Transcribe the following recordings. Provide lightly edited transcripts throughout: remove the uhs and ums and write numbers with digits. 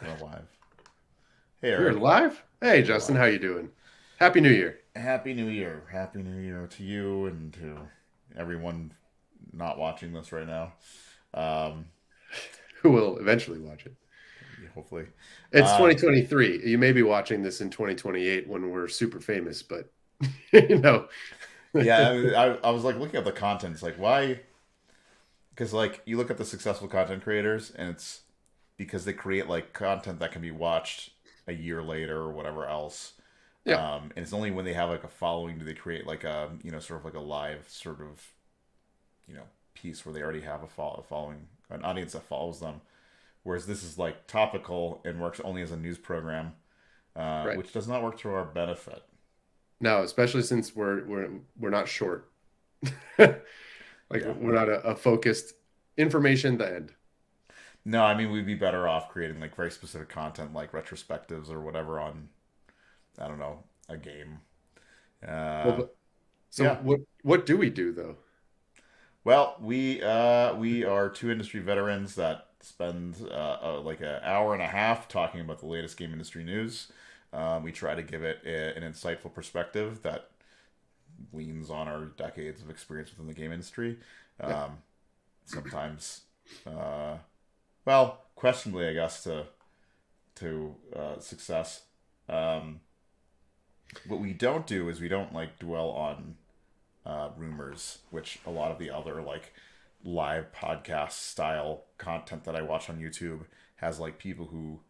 We're live. Hey, We're Eric. live. Hey, We're Justin, live. how you doing? Happy New Year. Happy New Year. Happy New Year to you and to everyone not watching this right now. Um, Who will eventually watch it? hopefully. It's Um, 2023. You may be watching this in 2028 when we're super famous, but you know, yeah, I was like looking at the content. It's like, why? Because, like, you look at the successful content creators, and it's because they create, like, content that can be watched a year later or whatever else. yeah, And it's only when they have, like, a following do they create, like, sort of like a live sort of, piece where they already have a following, an audience that follows them. Whereas this is like topical and works only as a news program, right. which does not work to our benefit. No, especially since we're not short. Like Yeah. we're not a focused information the end. No, I mean we'd be better off creating like very specific content, like retrospectives or whatever on I don't know a game. Well, Uh, so yeah. what do we do though? Well, we are two industry veterans that spend like an hour and a half talking about the latest game industry news. We try to give it an insightful perspective that leans on our decades of experience within the game industry. Yeah, Um, Sometimes, uh, well, questionably, I guess, to success. Um, what we don't do is we don't like dwell on rumors, which a lot of the other like live podcast style content that I watch on YouTube has like people who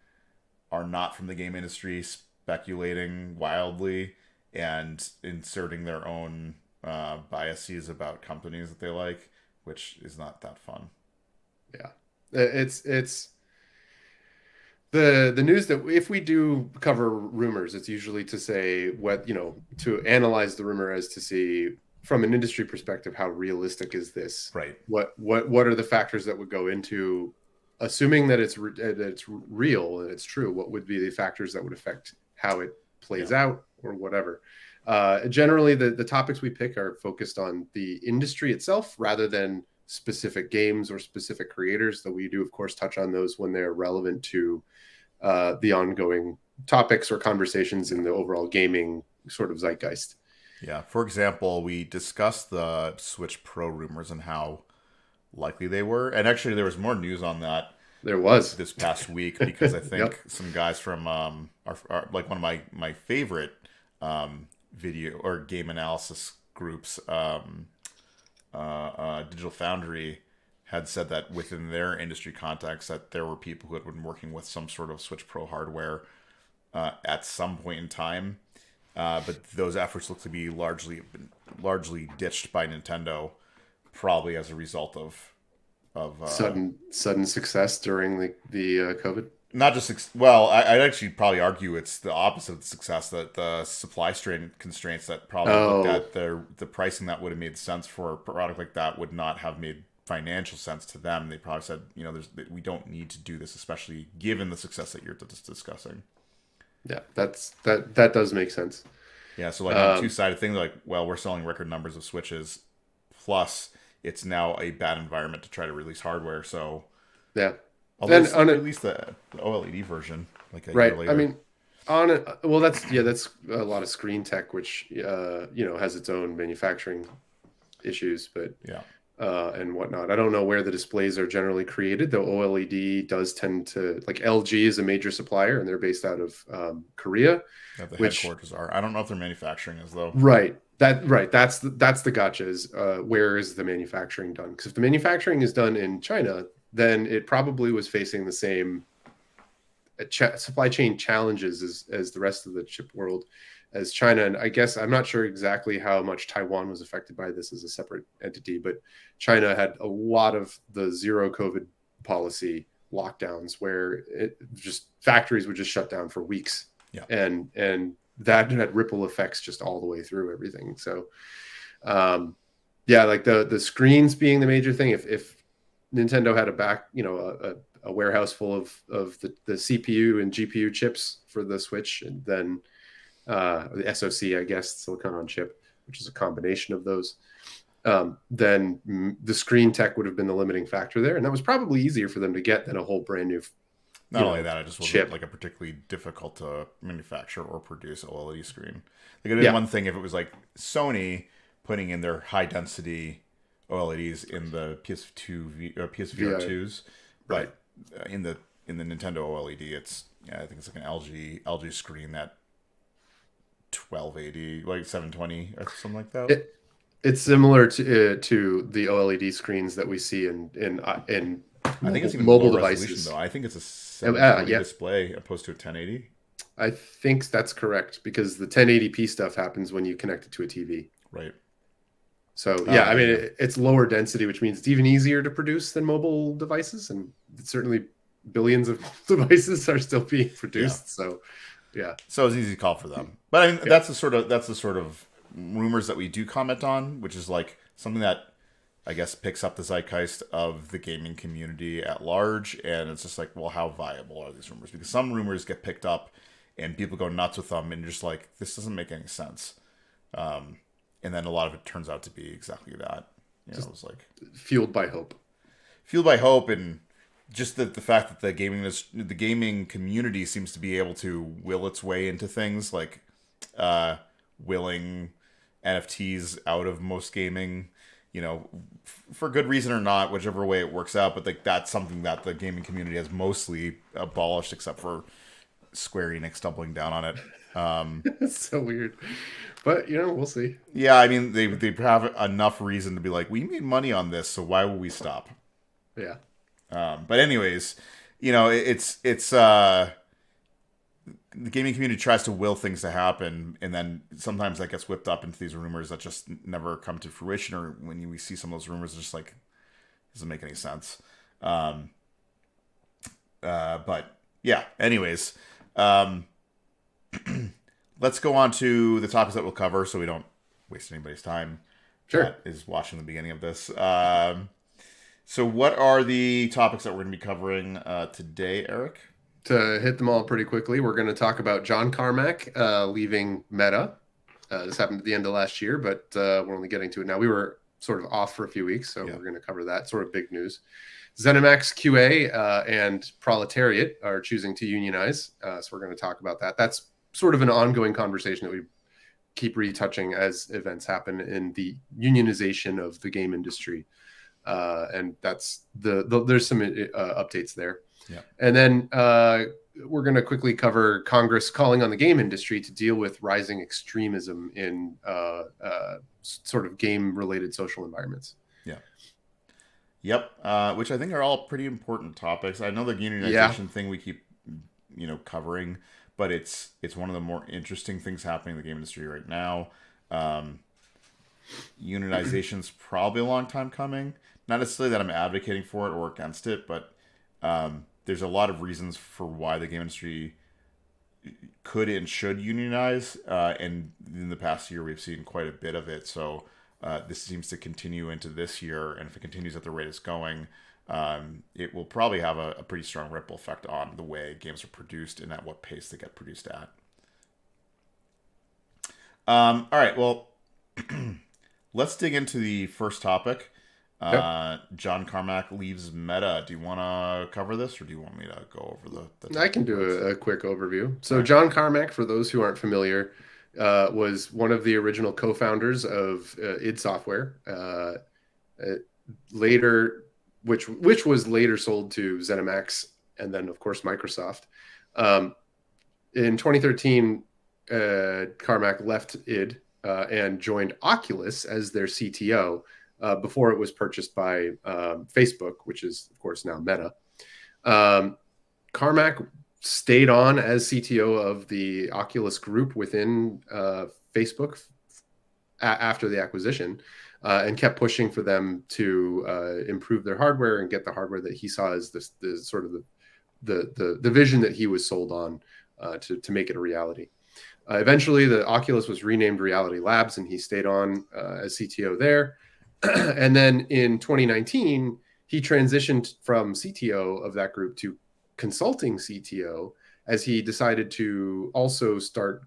are not from the game industry speculating wildly and inserting their own biases about companies that they like, which is not that fun. yeah. It's the news that if we do cover rumors, it's usually to say what, to analyze the rumor as to see from an industry perspective how realistic is this? Right. What are the factors that would go into assuming that it's real and it's true? What would be the factors that would affect how it Yeah. plays out or whatever? Generally, the topics we pick are focused on the industry itself rather than specific games or specific creators. Though we do, of course, touch on those when they're relevant to the ongoing topics or conversations in the overall gaming sort of zeitgeist. Yeah. For example, we discussed the Switch Pro rumors and how likely they were. And actually, there was more news on that There was. this past week because I Yep. think some guys from like one of my favorite video or game analysis groups, Digital Foundry, had said that within their industry context that there were people who had been working with some sort of Switch Pro hardware at some point in time, but those efforts look to be largely ditched by Nintendo, probably as a result of Sudden success during the COVID. not just well, I'd actually probably argue it's the opposite of the success, that the supply strain constraints that probably looked Oh, at the pricing that would have made sense for a product like that would not have made financial sense to them. They probably said, we don't need to do this, especially given the success that you're just discussing. yeah, that does make sense. Yeah, so like on a Um, two-sided thing, like, well, we're selling record numbers of Switches, plus it's now a bad environment to try to release hardware. So, yeah, although they and still on it, released the OLED version like a year right. I later. mean, on it. Well, that's a lot of screen tech, which has its own manufacturing issues, but Yeah. and whatnot. I don't know where the displays are generally created, though OLED does tend to, like, LG is a major supplier and they're based out of Korea, That the which, headquarters are. I don't know if their manufacturing is though. right, that's the gotcha is where is the manufacturing done? Because if the manufacturing is done in China, then it probably was facing the same supply chain challenges as the rest of the chip world as China. And I guess I'm not sure exactly how much Taiwan was affected by this as a separate entity, but China had a lot of the zero COVID policy lockdowns where it just factories would just shut down for weeks, Yeah. and that had ripple effects just all the way through everything. So yeah, like the screens being the major thing. If Nintendo had a warehouse full of the CPU and GPU chips for the Switch, and then the SoC, I guess, silicon on chip, which is a combination of those, then the screen tech would have been the limiting factor there, and that was probably easier for them to get than a whole brand new Not only that, it just wasn't chip. like a particularly difficult to manufacture or produce OLED screen. Like, it'd been one thing if it was like Sony putting in their high density OLEDs in the PS2 or PSVR 2s, Right. but in the Nintendo OLED, it's I think it's like an LG screen that 1280, like 720 or something like that. It's similar to the OLED screens that we see in I think it's even mobile lower devices. resolution though. I think it's a 720 yeah. display opposed to a 1080. I think that's correct because the 1080p stuff happens when you connect it to a TV. Right. So I mean, it's lower density, which means it's even easier to produce than mobile devices, and certainly billions of devices are still being produced. So so it's easy to call for them. But I mean, that's the sort of rumors that we do comment on, which is like something that I guess picks up the zeitgeist of the gaming community at large, and it's just like, well, how viable are these rumors? Because some rumors get picked up and people go nuts with them, and you're just like, this doesn't make any sense. And then a lot of it turns out to be exactly that. You know, it's like fueled by hope, and just the fact that the gaming community seems to be able to will its way into things like willing NFTs out of most gaming, you know, for good reason or not, whichever way it works out. But like, that's something that the gaming community has mostly abolished, except for Square Enix doubling down on it. It's so weird, but we'll see. Yeah, I mean, they have enough reason to be like, we made money on this, so why will we stop? Yeah. But anyways, it's the gaming community tries to will things to happen, and then sometimes that gets whipped up into these rumors that just never come to fruition, or when we see some of those rumors, it's just like, doesn't make any sense. But yeah, anyways, let's go on to the topics that we'll cover so we don't waste anybody's time. Sure. That is watching the beginning of this. So what are the topics that we're going to be covering today, Eric? To hit them all pretty quickly, we're going to talk about John Carmack leaving Meta. This happened at the end of last year, but we're only getting to it now. We were sort of off for a few weeks, so we're going to cover that. Sort of big news. ZeniMax QA and Proletariat are choosing to unionize, so we're going to talk about that. That's sort of an ongoing conversation that we keep retouching as events happen in the unionization of the game industry, and that's there's some updates there. Yeah. And then we're going to quickly cover Congress calling on the game industry to deal with rising extremism in sort of game-related social environments. Yeah. Yep. Which I think are all pretty important topics. I know the unionization thing we keep, covering, but it's one of the more interesting things happening in the game industry right now. Unionization's probably a long time coming. Not necessarily that I'm advocating for it or against it, but there's a lot of reasons for why the game industry could and should unionize, and in the past year we've seen quite a bit of it. So this seems to continue into this year, and if it continues at the rate it's going, it will probably have a pretty strong ripple effect on the way games are produced and at what pace they get produced at. All right, well, let's dig into the first topic. John Carmack leaves Meta. Do you want to cover this, or do you want me to go over the I can do a quick overview. So John Carmack, for those who aren't familiar, was one of the original co-founders of id Software, later, which was later sold to ZeniMax and then, of course, Microsoft. In 2013, Carmack left id and joined Oculus as their CTO. Before it was purchased by Facebook, which is, of course, now Meta. Carmack stayed on as CTO of the Oculus group within Facebook after the acquisition, and kept pushing for them to improve their hardware and get the hardware that he saw as the sort of the vision that he was sold on to make it a reality. Eventually, the Oculus was renamed Reality Labs, and he stayed on as CTO there. And then in 2019, he transitioned from CTO of that group to consulting CTO, as he decided to also start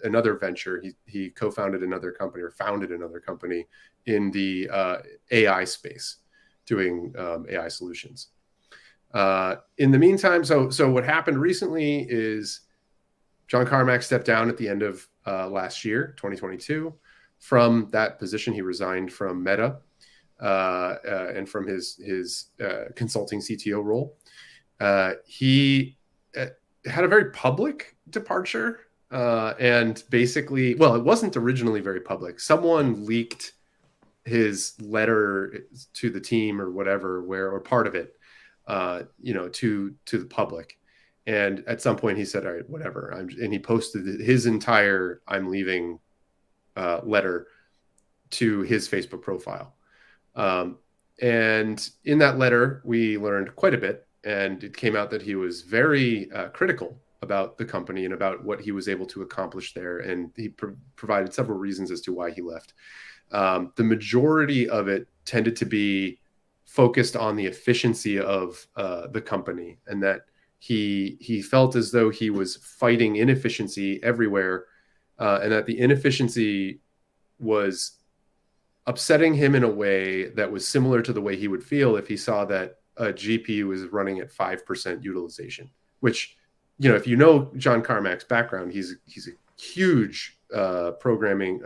another venture. He co-founded another company, or founded another company in the AI space, doing AI solutions. In the meantime, so what happened recently is John Carmack stepped down at the end of last year, 2022. From that position, he resigned from Meta and from his consulting CTO role. He had a very public departure, and basically, well, it wasn't originally very public. Someone leaked his letter to the team or whatever, or part of it, to the public. And at some point he said, all right, whatever. And he posted his entire "I'm leaving" letter to his Facebook profile. And in that letter, we learned quite a bit. And it came out that he was very critical about the company and about what he was able to accomplish there. And he provided several reasons as to why he left. The majority of it tended to be focused on the efficiency of the company, and that he felt as though he was fighting inefficiency everywhere, and that the inefficiency was upsetting him in a way that was similar to the way he would feel if he saw that a GPU was running at 5% utilization, which, if you know John Carmack's background, he's a huge programming,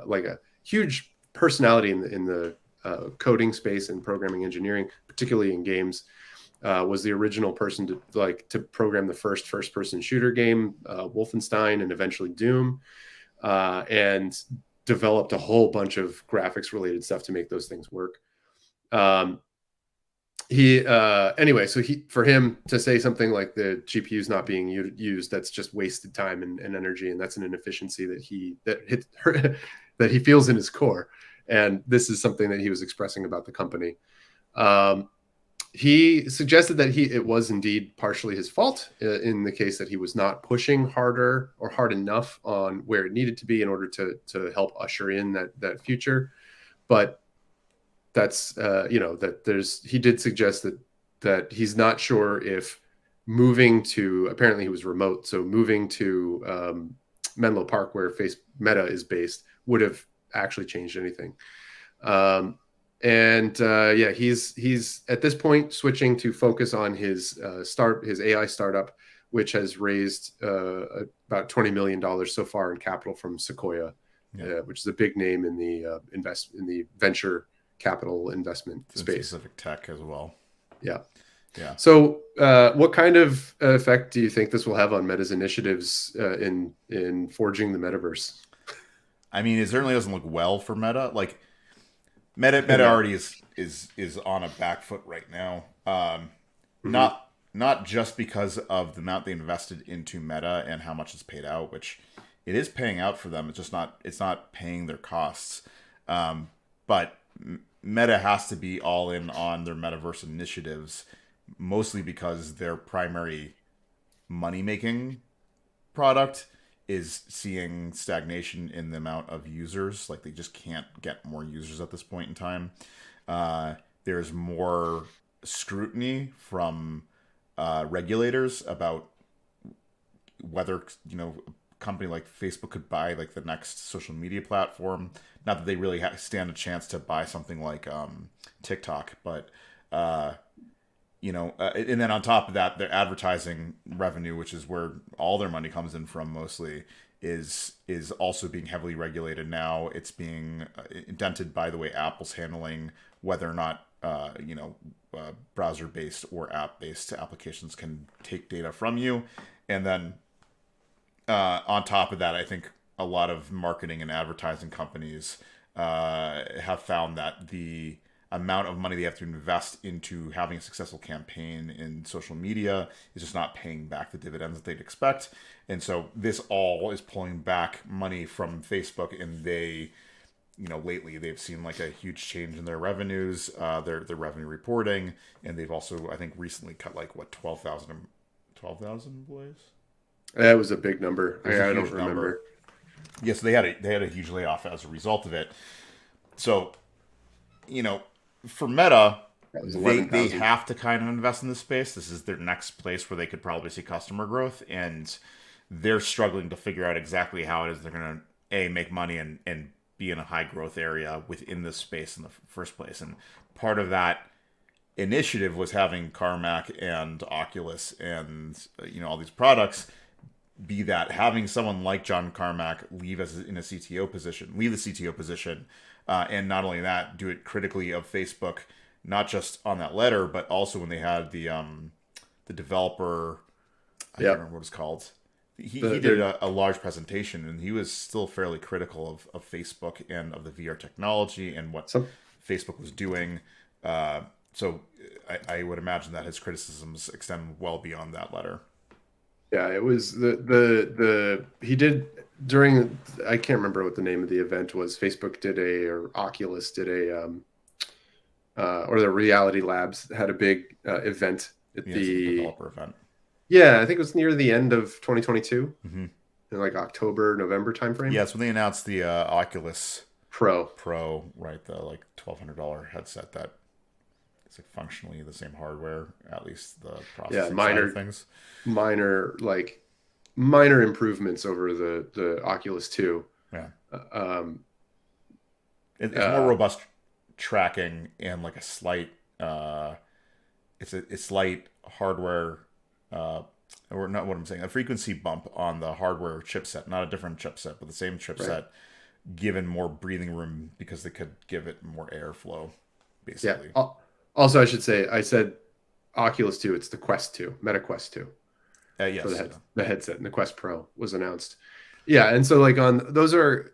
like a huge personality in the coding space and programming engineering, particularly in games. Was the original person to program the first-person shooter game, Wolfenstein, and eventually Doom, and developed a whole bunch of graphics-related stuff to make those things work. Anyway, so for him to say something like the GPU's not being used, that's just wasted time and energy, and that's an inefficiency that he feels in his core. And this is something that he was expressing about the company. He suggested that it was indeed partially his fault in the case that he was not pushing harder or hard enough on where it needed to be in order to help usher in that future. But that's he did suggest that he's not sure if moving to, apparently he was remote, so moving to Menlo Park, where Meta is based, would have actually changed anything. He's at this point switching to focus on his AI startup, which has raised about $20 million so far in capital from Sequoia, which is a big name in the venture capital investment space. Specific tech as well. Yeah. Yeah. So, what kind of effect do you think this will have on Meta's initiatives in forging the metaverse? I mean, it certainly doesn't look well for Meta. Like, Meta already is on a back foot right now. Not just because of the amount they invested into Meta and how much is paid out, which it is paying out for them. It's not paying their costs. But Meta has to be all in on their metaverse initiatives, mostly because their primary money-making product is seeing stagnation in the amount of users. Like, they just can't get more users at this point in time. There's more scrutiny from regulators about whether, a company like Facebook could buy like the next social media platform. Not that they really stand a chance to buy something like TikTok, but and then on top of that, their advertising revenue, which is where all their money comes in from mostly, is also being heavily regulated now. It's being dented by the way Apple's handling whether or not browser-based or app-based applications can take data from you. And then on top of that, I think a lot of marketing and advertising companies have found that the amount of money they have to invest into having a successful campaign in social media is just not paying back the dividends that they'd expect. And so this all is pulling back money from Facebook, and they, lately they've seen like a huge change in their revenues, their revenue reporting, and they've also, I think, recently cut like 12,000 employees. That was a big number. I don't remember. Yes, they had a huge layoff as a result of it. So, for Meta, they have to kind of invest in this space. This is their next place where they could probably see customer growth, and they're struggling to figure out exactly how it is they're going to make money and be in a high growth area within this space in the first place. And part of that initiative was having Carmack and Oculus and all these products be that having someone like John Carmack leave in a CTO position, leave the CTO position, and not only that, do it critically of Facebook, not just on that letter, but also when they had the developer, I can't remember what it's called. He did a large presentation, and he was still fairly critical of Facebook and of the VR technology and what Facebook was doing. So I would imagine that his criticisms extend well beyond that letter. Yeah, it was he did during, I can't remember what the name of the event was. Facebook did or Oculus did or the Reality Labs had a big event at the developer event. Yeah, I think it was near the end of 2022, in like October, November timeframe. Yeah, it's when they announced the Oculus Pro, right? The like $1,200 headset that is like functionally the same hardware, at least the processing side of things. Minor improvements over the Oculus 2. Yeah. It's more robust tracking and like a slight it's slight hardware or not what I'm saying, a frequency bump on the hardware chipset, not a different chipset, but the same chipset, given more breathing room because they could give it more airflow, basically. Yeah. Also, I should say, I said Oculus 2, it's the Quest 2, Meta Quest 2. Yes. For the headset, and the Quest Pro was announced. Yeah, and so like those are,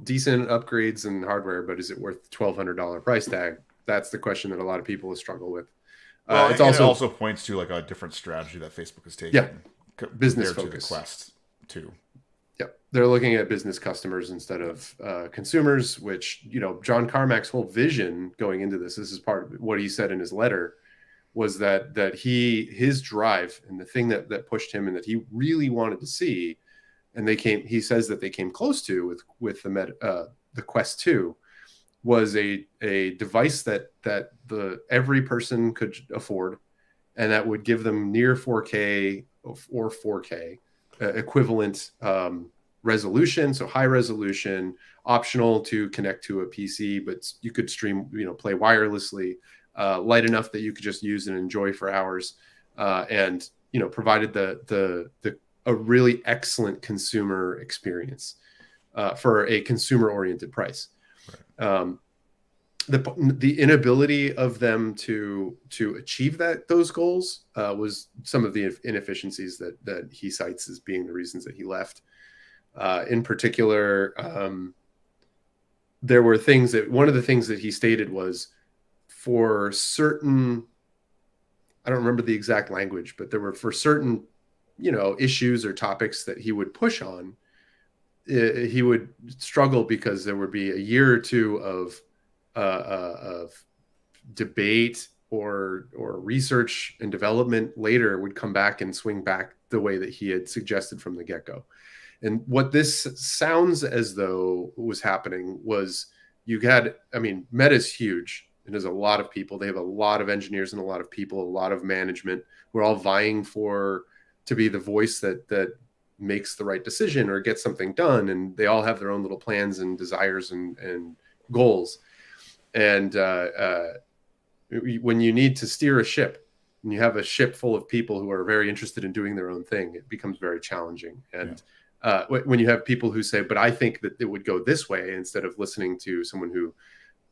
decent upgrades in hardware, but is it worth $1,200 price tag? That's the question that a lot of people struggle with. Well, it also points to like a different strategy that Facebook is taking. Yeah, business focus. To the Quest 2. Yeah, they're looking at business customers instead of consumers, which, John Carmack's whole vision going into this is part of what he said in his letter, was that his drive and the thing that pushed him and that he really wanted to see, and he says that they came close to with the Quest 2, was a device that every person could afford, and that would give them near 4K or 4K equivalent resolution, so high resolution, optional to connect to a PC, but you could stream, play wirelessly, light enough that you could just use and enjoy for hours, and provided a really excellent consumer experience for a consumer-oriented price. Right. The inability of them to achieve those goals was some of the inefficiencies that he cites as being the reasons that he left. In particular, there were things one of the things that he stated was, for certain, I don't remember the exact language, but there were for certain, issues or topics that he would push on, he would struggle because there would be a year or two of debate or research and development later would come back and swing back the way that he had suggested from the get-go. And what this sounds as though was happening was Meta's huge. And there's a lot of people. They have a lot of engineers and a lot of people, a lot of management who are all vying to be the voice that makes the right decision or gets something done. And they all have their own little plans and desires and goals. And when you need to steer a ship, and you have a ship full of people who are very interested in doing their own thing, it becomes very challenging. And when you have people who say, but I think that it would go this way, instead of listening to someone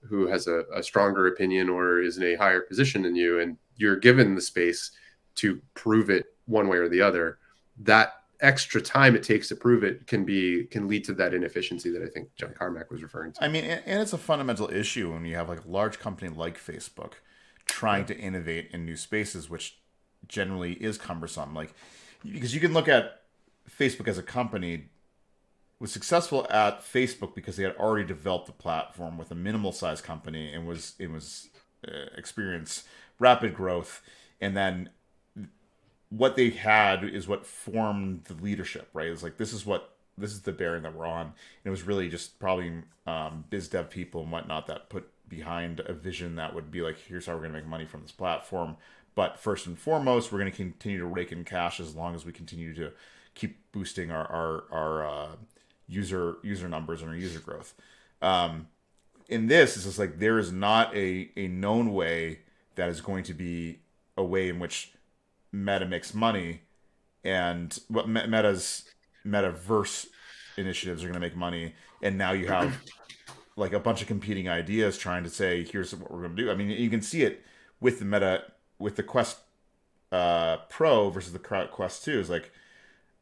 who has a stronger opinion or is in a higher position than you, and you're given the space to prove it one way or the other, that extra time it takes to prove it can lead to that inefficiency that I think John Carmack was referring to. I mean, and it's a fundamental issue when you have like a large company like Facebook trying to innovate in new spaces, which generally is cumbersome. Like, because you can look at Facebook as a company was successful at Facebook because they had already developed the platform with a minimal size company and was experienced rapid growth, and then what they had is what formed the leadership, right? It's like, this is the bearing that we're on. And it was really just probably biz dev people and whatnot that put behind a vision that would be like, here's how we're going to make money from this platform. But first and foremost, we're going to continue to rake in cash as long as we continue to keep boosting our user numbers and our user growth. In this, it's just like, there is not a known way that is going to be a way in which Meta makes money, and what Meta's metaverse initiatives are going to make money, and now you have like a bunch of competing ideas trying to say, here's what we're going to do. I mean, you can see it with the Quest Pro versus the Quest 2 is like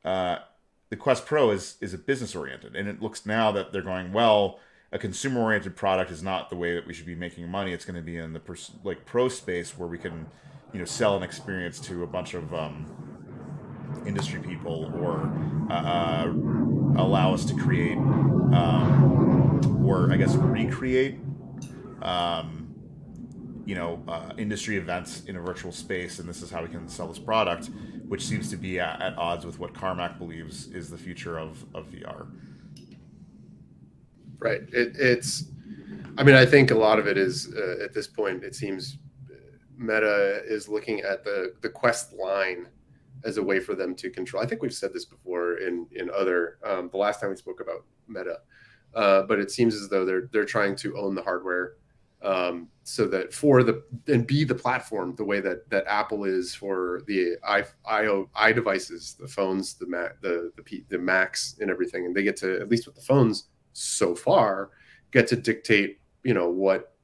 the Quest Pro is a business oriented, and it looks now that they're going, well, a consumer oriented product is not the way that we should be making money. It's going to be in the pro space where we can sell an experience to a bunch of industry people, or allow us to create or I guess recreate industry events in a virtual space, and this is how we can sell this product, which seems to be at odds with what Carmack believes is the future of VR. Right. I mean, I think a lot of it is at this point, it seems Meta is looking at the Quest line as a way for them to control. I think we've said this before in other the last time we spoke about Meta, but it seems as though they're trying to own the hardware, so that and be the platform the way that Apple is for the i devices, the phones, the Macs and everything, and they get to, at least with the phones so far, get to dictate what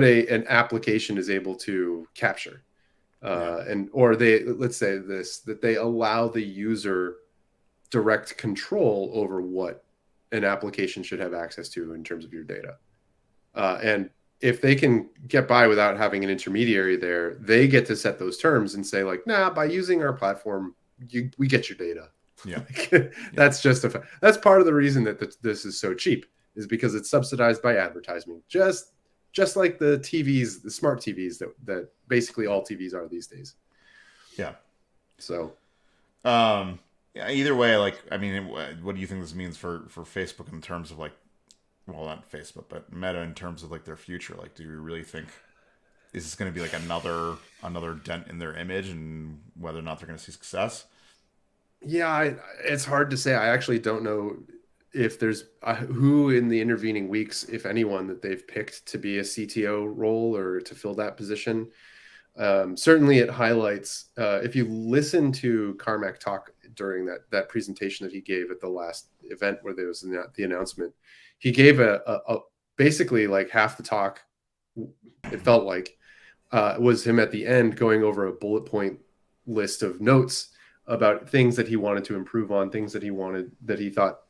an application is able to capture. Or let's say that they allow the user direct control over what an application should have access to in terms of your data. And if they can get by without having an intermediary there, they get to set those terms and say, like, nah, by using our platform, we get your data. Yeah. That's that's part of the reason that this is so cheap, is because it's subsidized by advertising. Just like the TVs, the smart TVs that basically all TVs are these days. Yeah. So, either way, like, I mean, what do you think this means for Facebook in terms of, like, well, not Facebook, but Meta in terms of, like, their future? Like, do you really think is this going to be like another dent in their image, and whether or not they're going to see success? Yeah, it's hard to say. I actually don't know if there's who in the intervening weeks, if anyone, that they've picked to be a CTO role or to fill that position. Certainly it highlights, if you listen to Carmack talk during that presentation that he gave at the last event where there was the announcement, he gave a basically like half the talk, it felt like, was him at the end going over a bullet point list of notes about things that he wanted to improve on, things that he thought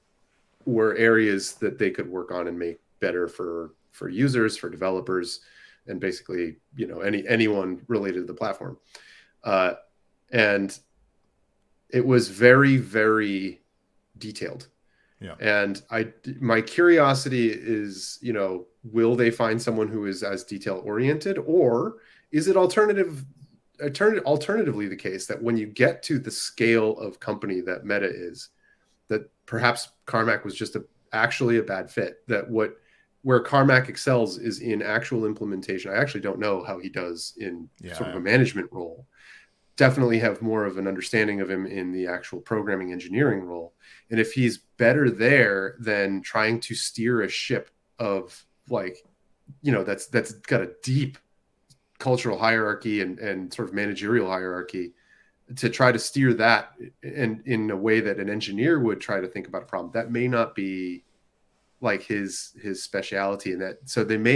were areas that they could work on and make better for users, for developers, and basically, anyone related to the platform. And it was very, very detailed. Yeah. And my curiosity is, will they find someone who is as detail oriented, or is it alternatively the case that when you get to the scale of company that Meta is, that perhaps Carmack was just actually a bad fit, that where Carmack excels is in actual implementation. I actually don't know how he does in sort of a management role. Definitely have more of an understanding of him in the actual programming engineering role. And if he's better there than trying to steer a ship of, like, that's got a deep cultural hierarchy and sort of managerial hierarchy, to try to steer that in a way that an engineer would try to think about a problem, that may not be like his speciality. And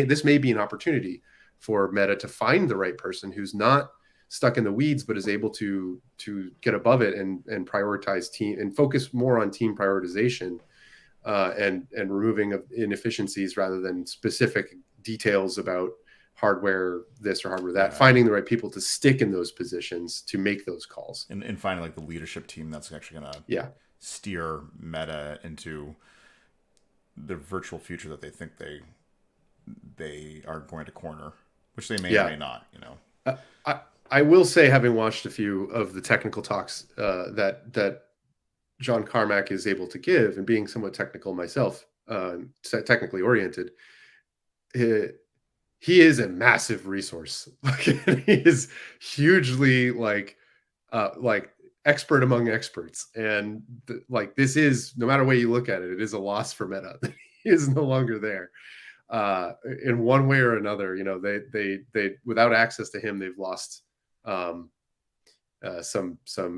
this may be an opportunity for Meta to find the right person who's not stuck in the weeds, but is able to get above it and prioritize team and focus more on team prioritization, and removing of inefficiencies rather than specific details about hardware this or hardware that. Finding the right people to stick in those positions to make those calls, and finding like the leadership team that's actually going to steer Meta into the virtual future that they think they are going to corner, which they may or may not. I will say, having watched a few of the technical talks that John Carmack is able to give, and being somewhat technical myself, technically oriented, he is a massive resource. He is hugely like expert among experts, and this is, no matter way you look at it, it is a loss for Meta. He is no longer there. in one way or another, they without access to him, they've lost some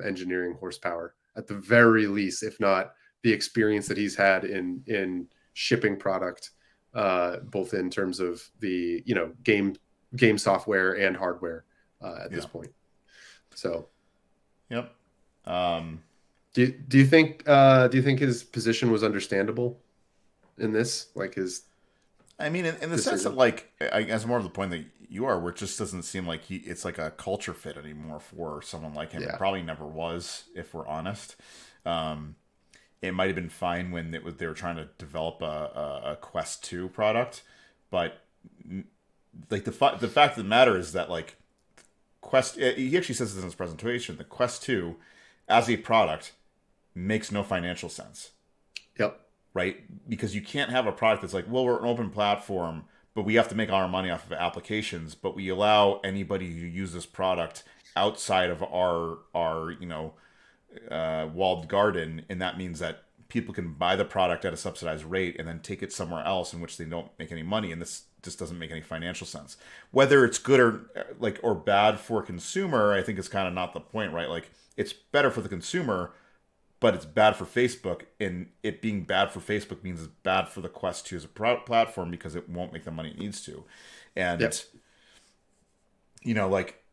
engineering horsepower at the very least, if not the experience that he's had in shipping product, both in terms of the game software and hardware at this point. So, yep. Do you think his position was understandable in this? Like I mean, in the sense that, like, I guess more of the point that you are, where it just doesn't seem like it's like a culture fit anymore for someone like him. It probably never was, if we're honest. It might have been fine when they were trying to develop a Quest 2 product, but like the fact of the matter is that, like, Quest, he actually says this in his presentation, the Quest 2 as a product makes no financial sense. Yep. Right? Because you can't have a product that's like, well, we're an open platform, but we have to make all our money off of applications, but we allow anybody who use this product outside of our walled garden, and that means that people can buy the product at a subsidized rate and then take it somewhere else in which they don't make any money, and this just doesn't make any financial sense. Whether it's good or bad for a consumer, I think is kind of not the point, right? Like, it's better for the consumer, but it's bad for Facebook, and it being bad for Facebook means it's bad for the Quest 2 as a platform because it won't make the money it needs to. And like,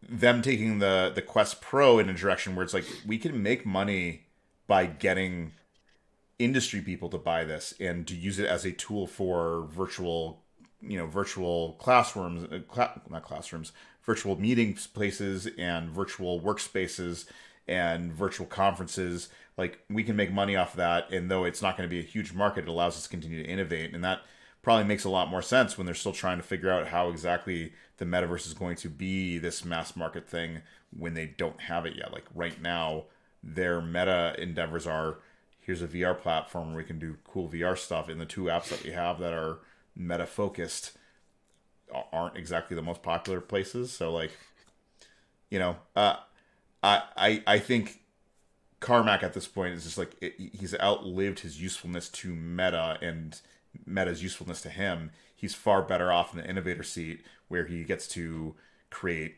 them taking the Quest Pro in a direction where it's like, we can make money by getting industry people to buy this and to use it as a tool for virtual classrooms, not classrooms, virtual meeting places and virtual workspaces and virtual conferences. Like, we can make money off of that, and though it's not going to be a huge market, it allows us to continue to innovate, and that probably makes a lot more sense when they're still trying to figure out how exactly the metaverse is going to be this mass market thing when they don't have it yet. Like, right now, their meta endeavors are, here's a VR platform where we can do cool VR stuff, and the two apps that we have that are meta focused aren't exactly the most popular places. So, like, I think Carmack at this point is just like, he's outlived his usefulness to Meta and Meta's usefulness to him. He's far better off in the innovator seat where he gets to create,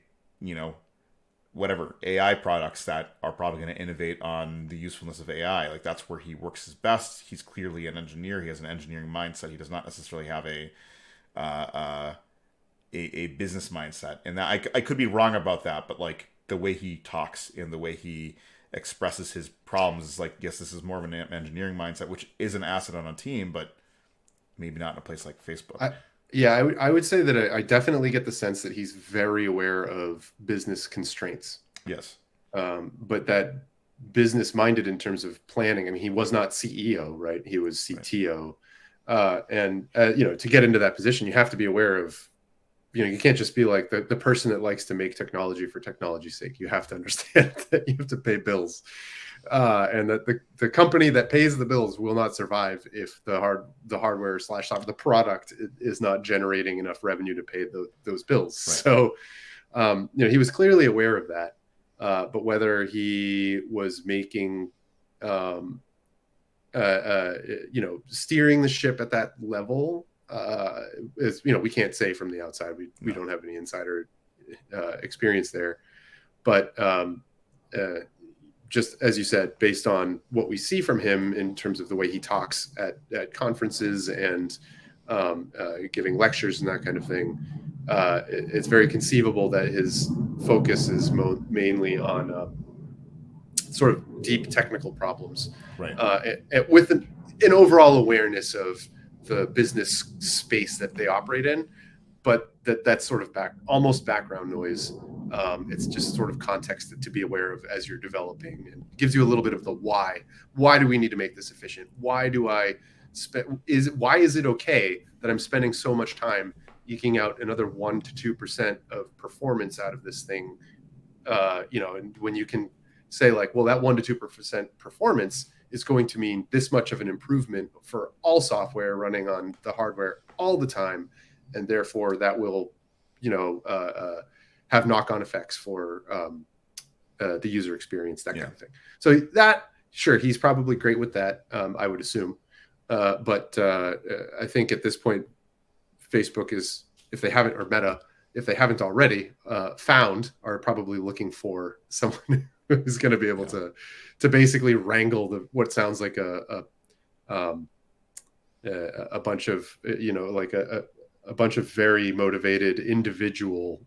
whatever AI products that are probably going to innovate on the usefulness of AI. Like, that's where he works his best. He's clearly an engineer. He has an engineering mindset. He does not necessarily have a business mindset. And that, I could be wrong about that, but, like, the way he talks and the way he expresses his problems is like, yes, this is more of an engineering mindset, which is an asset on a team, but maybe not in a place like Facebook. I would say that I definitely get the sense that he's very aware of business constraints. Yes. But that business minded in terms of planning. I mean, he was not CEO, right? He was CTO. Right. To get into that position, you have to be aware of, you can't just be like the person that likes to make technology for technology's sake. You have to understand that you have to pay bills, and that the company that pays the bills will not survive if the hardware / software, the product is not generating enough revenue to pay those bills. Right. So, he was clearly aware of that. But whether he was making, steering the ship at that level, we can't say from the outside. We don't have any insider experience there, but just as you said, based on what we see from him in terms of the way he talks at conferences and giving lectures and that kind of thing, it's very conceivable that his focus is mainly on sort of deep technical problems, right? With an overall awareness of the business space that they operate in, but that's sort of almost background noise. It's just sort of context to be aware of as you're developing, and it gives you a little bit of the why. Why do we need to make this efficient? Why do I why is it okay that I'm spending so much time eking out another 1 to 2% of performance out of this thing? And when you can say, like, well, that 1 to 2% performance is going to mean this much of an improvement for all software running on the hardware all the time, and therefore that will, have knock-on effects for the user experience, that kind of thing. So that, sure, he's probably great with that, I would assume. But I think at this point, Facebook is, if they haven't, or Meta, if they haven't already found, are probably looking for someone who's going to be able to basically wrangle what sounds like a bunch of, like a bunch of very motivated individual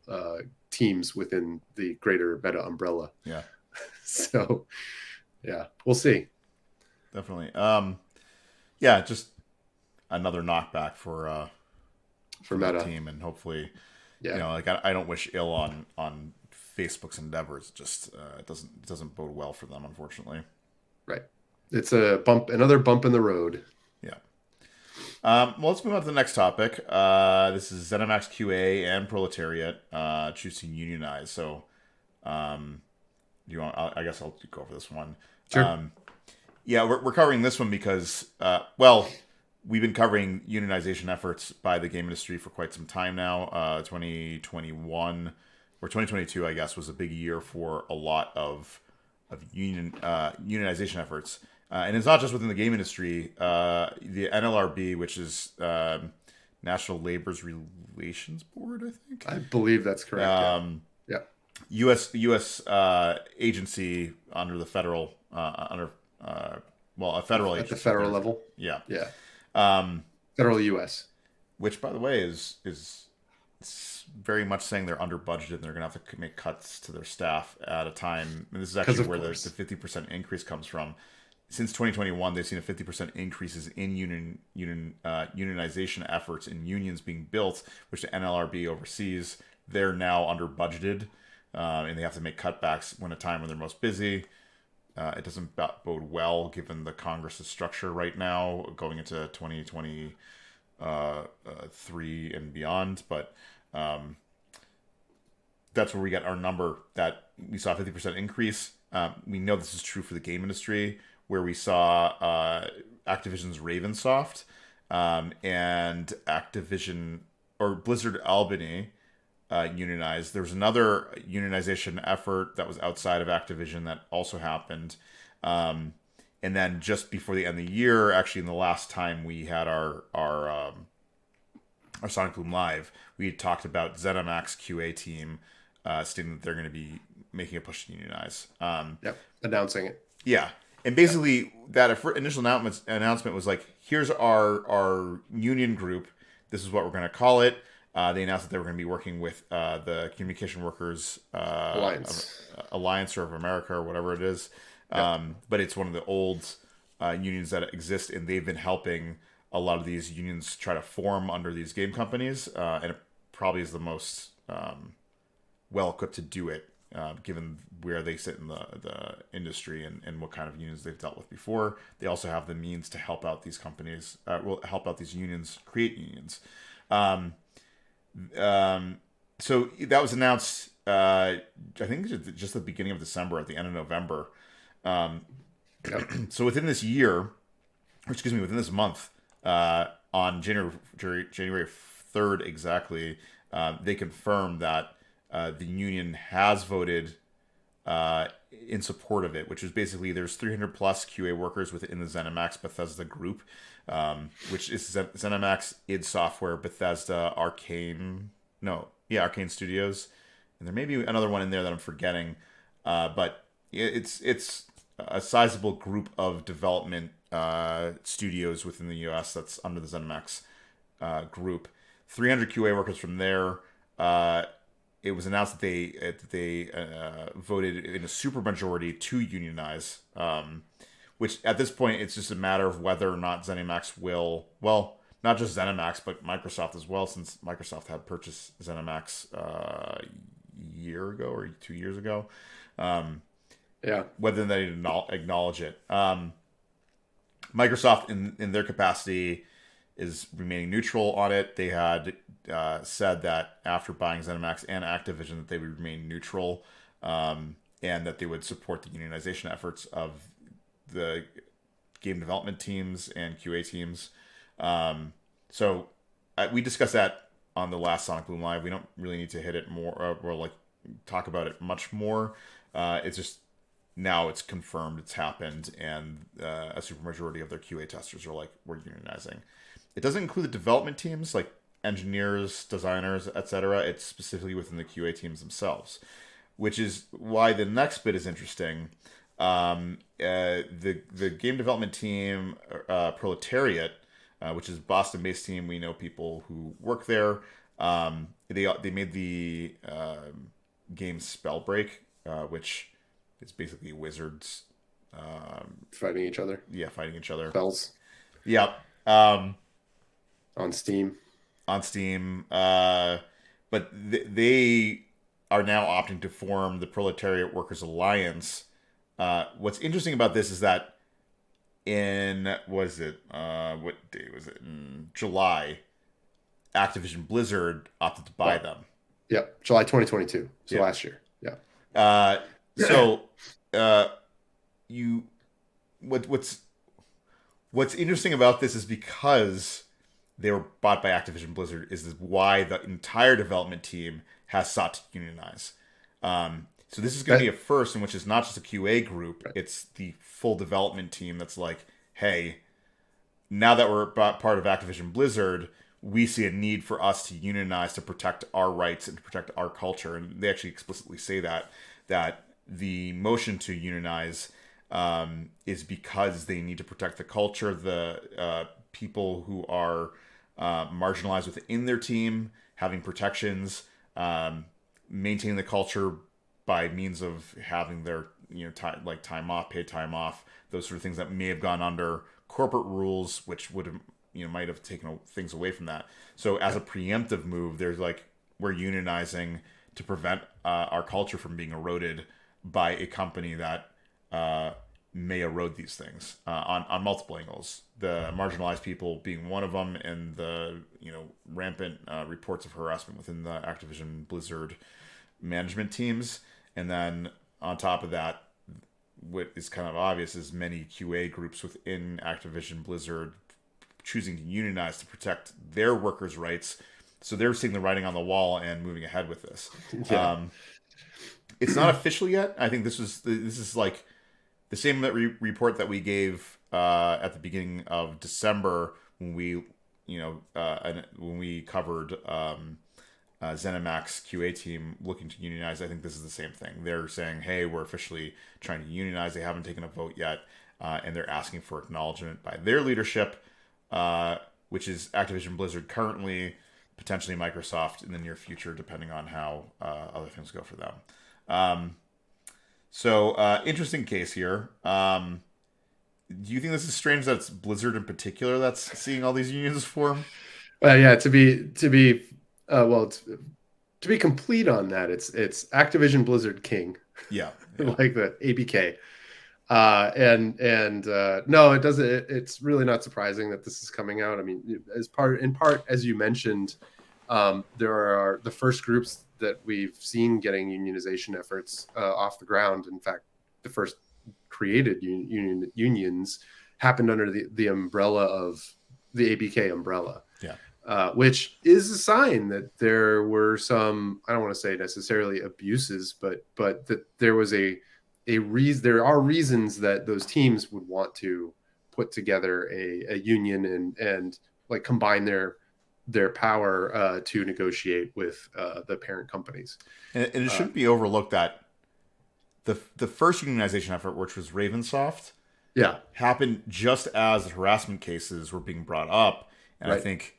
teams within the greater Meta umbrella. Yeah. So, yeah, we'll see. Definitely. Yeah, just another knockback for Meta the team, and hopefully, like I don't wish ill on Facebook's endeavors. Just it doesn't bode well for them, unfortunately. Right. It's another bump in the road. Yeah. Well, let's move on to the next topic. This is ZeniMax QA and Proletariat choose to unionize. So, I guess I'll go over this one. Sure. Yeah, we're covering this one because, we've been covering unionization efforts by the game industry for quite some time now. 2021 or 2022, I guess, was a big year for a lot of unionization efforts. And it's not just within the game industry. The NLRB, which is National Labor's Relations Board, I think. I believe that's correct. Yeah. U.S. Agency under the federal a federal agency at the federal level. Yeah. Yeah. Federal U.S. Which, by the way, is very much saying they're under budgeted and they're going to have to make cuts to their staff at a time. And this is actually where the 50% increase comes from. Since 2021, they've seen a 50% increases in unionization efforts in unions being built, which the NLRB oversees. They're now under budgeted, and they have to make cutbacks when a time when they're most busy. It doesn't bode well given the Congress's structure right now going into 2023 and beyond. But that's where we get our number that we saw a 50% increase. We know this is true for the game industry, where we saw Activision's Ravensoft and Activision or Blizzard Albany unionized. There was another unionization effort that was outside of Activision that also happened. And then just before the end of the year, actually in the last time we had our Sonic Boom Live, we had talked about ZeniMax QA team stating that they're going to be making a push to unionize. Announcing it. Yeah. And basically that initial announcement was like, here's our union group. This is what we're going to call it. They announced that they were going to be working with the Communication Workers Alliance of America or whatever it is. But it's one of the old unions that exist, and they've been helping a lot of these unions try to form under these game companies. And it probably is the most well-equipped to do it, given where they sit in the industry and what kind of unions they've dealt with before. They also have the means to help out these companies, help out these unions, create unions. So that was announced, I think just the beginning of December, at the end of November. So within this month, on January 3rd exactly, they confirmed that the union has voted in support of it, which is basically there's 300 plus QA workers within the ZeniMax Bethesda group, which is ZeniMax, id Software, Bethesda, Arcane Studios, and there may be another one in there that I'm forgetting, but it's a sizable group of development studios within the U.S. that's under the ZeniMax group. 300 QA workers from there. It was announced that they voted in a supermajority to unionize, which at this point it's just a matter of whether or not ZeniMax will, well, not just ZeniMax, but Microsoft as well, since Microsoft had purchased ZeniMax a year ago or 2 years ago. Whether they acknowledge it. Microsoft, in their capacity, is remaining neutral on it. They had said that after buying ZeniMax and Activision that they would remain neutral, and that they would support the unionization efforts of the game development teams and QA teams. So we discussed that on the last Sonic Boom Live. We don't really need to hit it more or like talk about it much more. It's just now it's confirmed, it's happened, and a supermajority of their QA testers are like, we're unionizing. It doesn't include the development teams. Like engineers, designers, etc. It's specifically within the QA teams themselves, which is why the next bit is interesting. The game development team, Proletariat, which is a Boston-based team. We know people who work there. They made the game Spellbreak, which is basically wizards fighting each other. Yeah, fighting each other. Spells. Yep. On Steam. On Steam. But they are now opting to form the Proletariat Workers Alliance. What's interesting about this is that what day was it? In July, Activision Blizzard opted to buy them. Yep, July 2022. So last year. Yeah. What's interesting about this is because they were bought by Activision Blizzard is why the entire development team has sought to unionize. So this is going to be a first in which it's not just a QA group, it's the full development team that's like, hey, now that we're part of Activision Blizzard, we see a need for us to unionize to protect our rights and to protect our culture. And they actually explicitly say that the motion to unionize is because they need to protect the culture, the people who are marginalized within their team, having protections, maintaining the culture by means of having their time off, paid time off, those sort of things that may have gone under corporate rules, which would have might have taken things away from that. So as a preemptive move, there's we're unionizing to prevent our culture from being eroded by a company that may erode these things on multiple angles. The marginalized people being one of them, and the rampant reports of harassment within the Activision Blizzard management teams. And then on top of that, what is kind of obvious is many QA groups within Activision Blizzard choosing to unionize to protect their workers' rights. So they're seeing the writing on the wall and moving ahead with this. Yeah. It's not official yet. I think this is like the same report that we gave at the beginning of December when we covered ZeniMax QA team looking to unionize. I think this is the same thing. They're saying, hey, we're officially trying to unionize. They haven't taken a vote yet, and they're asking for acknowledgement by their leadership, which is Activision Blizzard currently, potentially Microsoft in the near future, depending on how other things go for them. So interesting case here. Do you think this is strange that it's Blizzard in particular that's seeing all these unions form? Yeah, to be complete on that, it's Activision Blizzard King. Yeah. Like the ABK. No, it doesn't. It's really not surprising that this is coming out. I mean, in part, as you mentioned, there are the first groups that we've seen getting unionization efforts off the ground. In fact, the first created unions happened under the umbrella of the ABK umbrella. Yeah. Which is a sign that there were some, I don't want to say necessarily abuses, but that there was there are reasons that those teams would want to put together a union and like combine their power to negotiate with the parent companies. And it shouldn't be overlooked that the first unionization effort, which was Ravensoft, happened just as the harassment cases were being brought up. And I think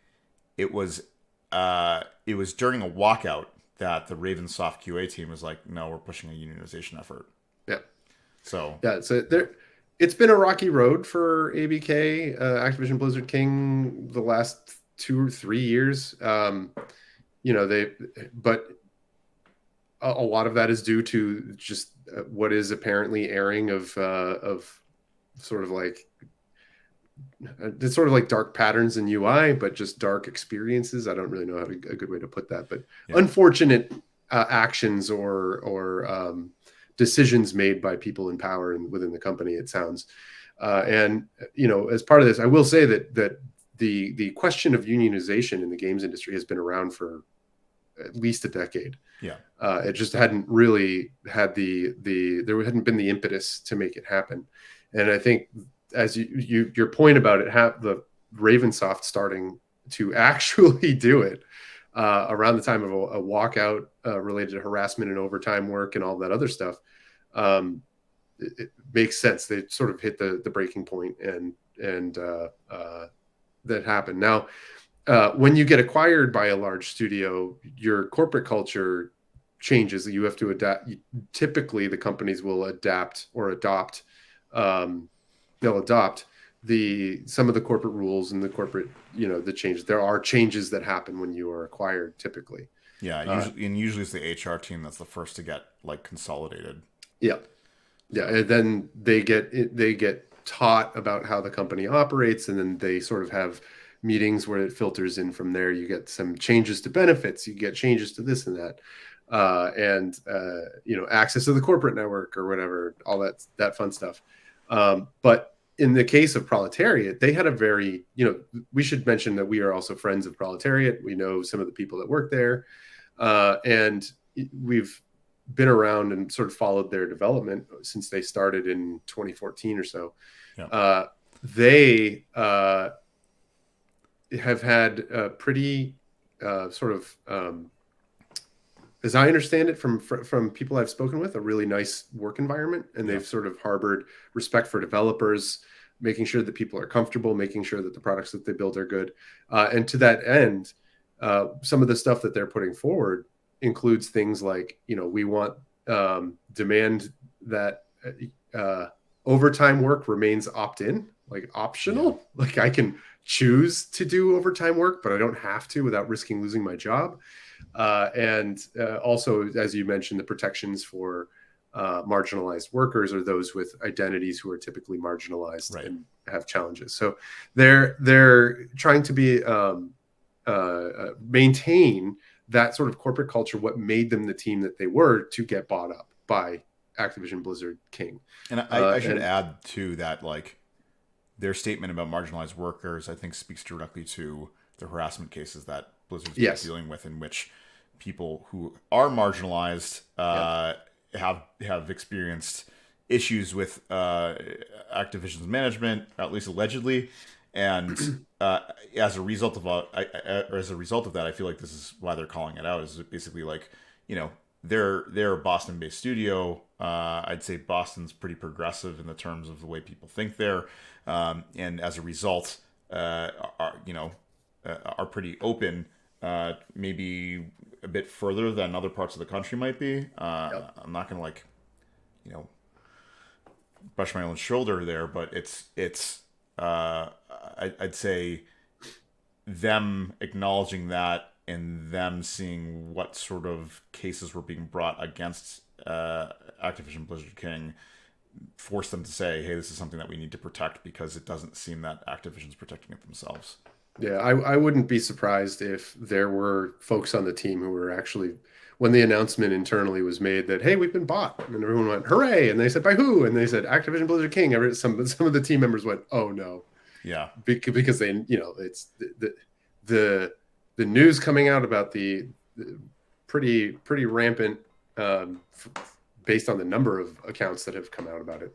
it was during a walkout that the Ravensoft QA team was like, no, we're pushing a unionization effort. Yeah. So it's been a rocky road for ABK, Activision Blizzard King, the last 2 or 3 years. But a lot of that is due to just what is apparently airing of sort of like, it's sort of like dark patterns in UI, but just dark experiences. I don't really know a good way to put that, but unfortunate actions or decisions made by people in power and within the company, it sounds. As part of this, I will say that the question of unionization in the games industry has been around for at least a decade. Yeah. It just hadn't really had there hadn't been the impetus to make it happen. And I think, as your point about it, the Ravensoft starting to actually do it around the time of a walkout related to harassment and overtime work and all that other stuff, it makes sense. They sort of hit the breaking point, and that happened. Now, when you get acquired by a large studio, your corporate culture changes. You have to adapt. Typically, the companies will adapt or adopt. They'll adopt some of the corporate rules and the corporate, the changes. There are changes that happen when you are acquired, typically. Yeah, usually it's the HR team that's the first to get like consolidated. Yeah, and then they get taught about how the company operates, and then they sort of have meetings where it filters in from there. You get some changes to benefits, you get changes to this and that, and access to the corporate network or whatever, all that fun stuff. But in the case of Proletariat, they had a very, we should mention that we are also friends of Proletariat. We know some of the people that work there, and we've been around and sort of followed their development since they started in 2014 or so. Yeah. They have had a pretty sort of, as I understand it from people I've spoken with, a really nice work environment, and they've sort of harbored respect for developers, making sure that people are comfortable, making sure that the products that they build are good. And to that end, some of the stuff that they're putting forward includes things like, we want demand that overtime work remains opt-in, like optional. Yeah. Like I can choose to do overtime work, but I don't have to without risking losing my job. And also, as you mentioned, the protections for marginalized workers or those with identities who are typically marginalized and have challenges. So they're trying to be maintain that sort of corporate culture, what made them the team that they were, to get bought up by Activision Blizzard King. And I should add too that like their statement about marginalized workers, I think, speaks directly to the harassment cases that Blizzard's been dealing with, in which people who are marginalized have experienced issues with Activision's management, at least allegedly, and as a result of that, I feel like this is why they're calling it out. Is basically like, they're a Boston-based studio. I'd say Boston's pretty progressive in the terms of the way people think there, and as a result, are pretty open. Maybe a bit further than other parts of the country might be. I'm not gonna brush my own shoulder there, but it's I'd say them acknowledging that and them seeing what sort of cases were being brought against Activision Blizzard King forced them to say, hey, this is something that we need to protect, because it doesn't seem that Activision's protecting it themselves. Yeah, I wouldn't be surprised if there were folks on the team who were actually, when the announcement internally was made that, hey, we've been bought, and everyone went, hooray, and they said, by who? And they said, Activision Blizzard King. Some of the team members went, oh no. Yeah. Because they, it's the news coming out about the pretty rampant, based on the number of accounts that have come out about it,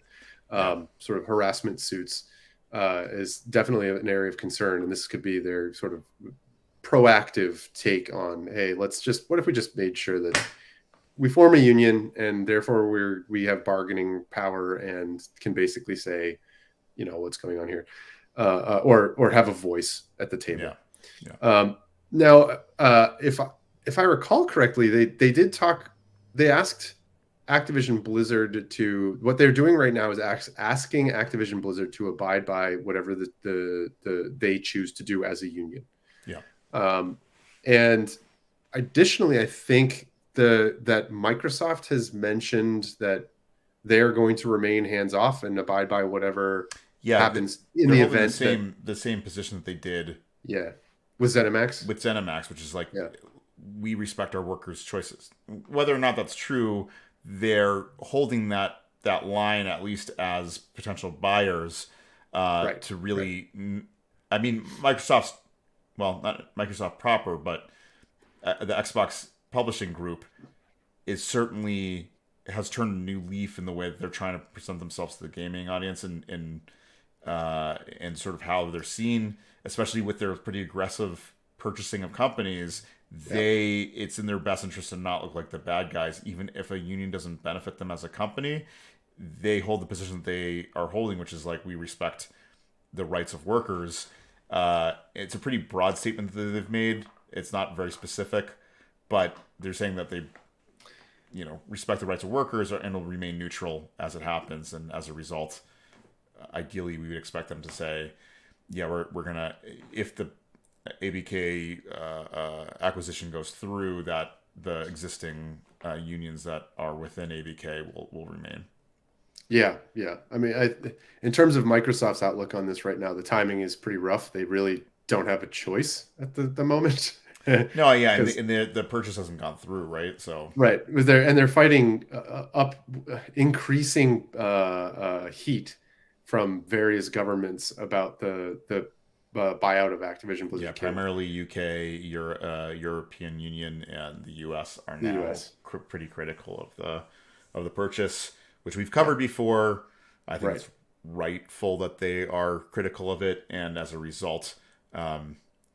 sort of harassment suits, is definitely an area of concern. And this could be their sort of proactive take on, hey, what if we just made sure that we form a union, and therefore we have bargaining power and can basically say, what's going on here, or have a voice at the table. Yeah. Now, if I recall correctly, they asked Activision Blizzard to, what they're doing right now is asking Activision Blizzard to abide by whatever they choose to do as a union. Yeah. And additionally, I think that Microsoft has mentioned that they are going to remain hands off and abide by whatever happens in the event. The same position that they did. Yeah. With ZeniMax, which is like, we respect our workers' choices. Whether or not that's true, they're holding that line, at least as potential buyers, to really. Right. I mean, Microsoft's, well, not Microsoft proper, but the Xbox publishing group has turned a new leaf in the way that they're trying to present themselves to the gaming audience, and and sort of how they're seen, especially with their pretty aggressive purchasing of companies. Yeah. It's in their best interest to not look like the bad guys, even if a union doesn't benefit them as a company. They hold the position that they are holding, which is like, we respect the rights of workers. It's a pretty broad statement that they've made. It's not very specific, but they're saying that they, respect the rights of workers and will remain neutral as it happens. And as a result, ideally, we would expect them to say, yeah, we're gonna, if the ABK acquisition goes through, that the existing unions that are within ABK will remain. Yeah, yeah. I mean, in terms of Microsoft's outlook on this right now, the timing is pretty rough. They really don't have a choice at the moment. No, yeah, and 'Cause- the purchase hasn't gone through, right? So right, with they're fighting increasing heat from various governments about the buyout of Activision yeah, Blizzard. primarily UK, European Union, and the US are The now US. pretty critical of the purchase, which we've covered before. I think Right. it's rightful that they are critical of it, and as a result,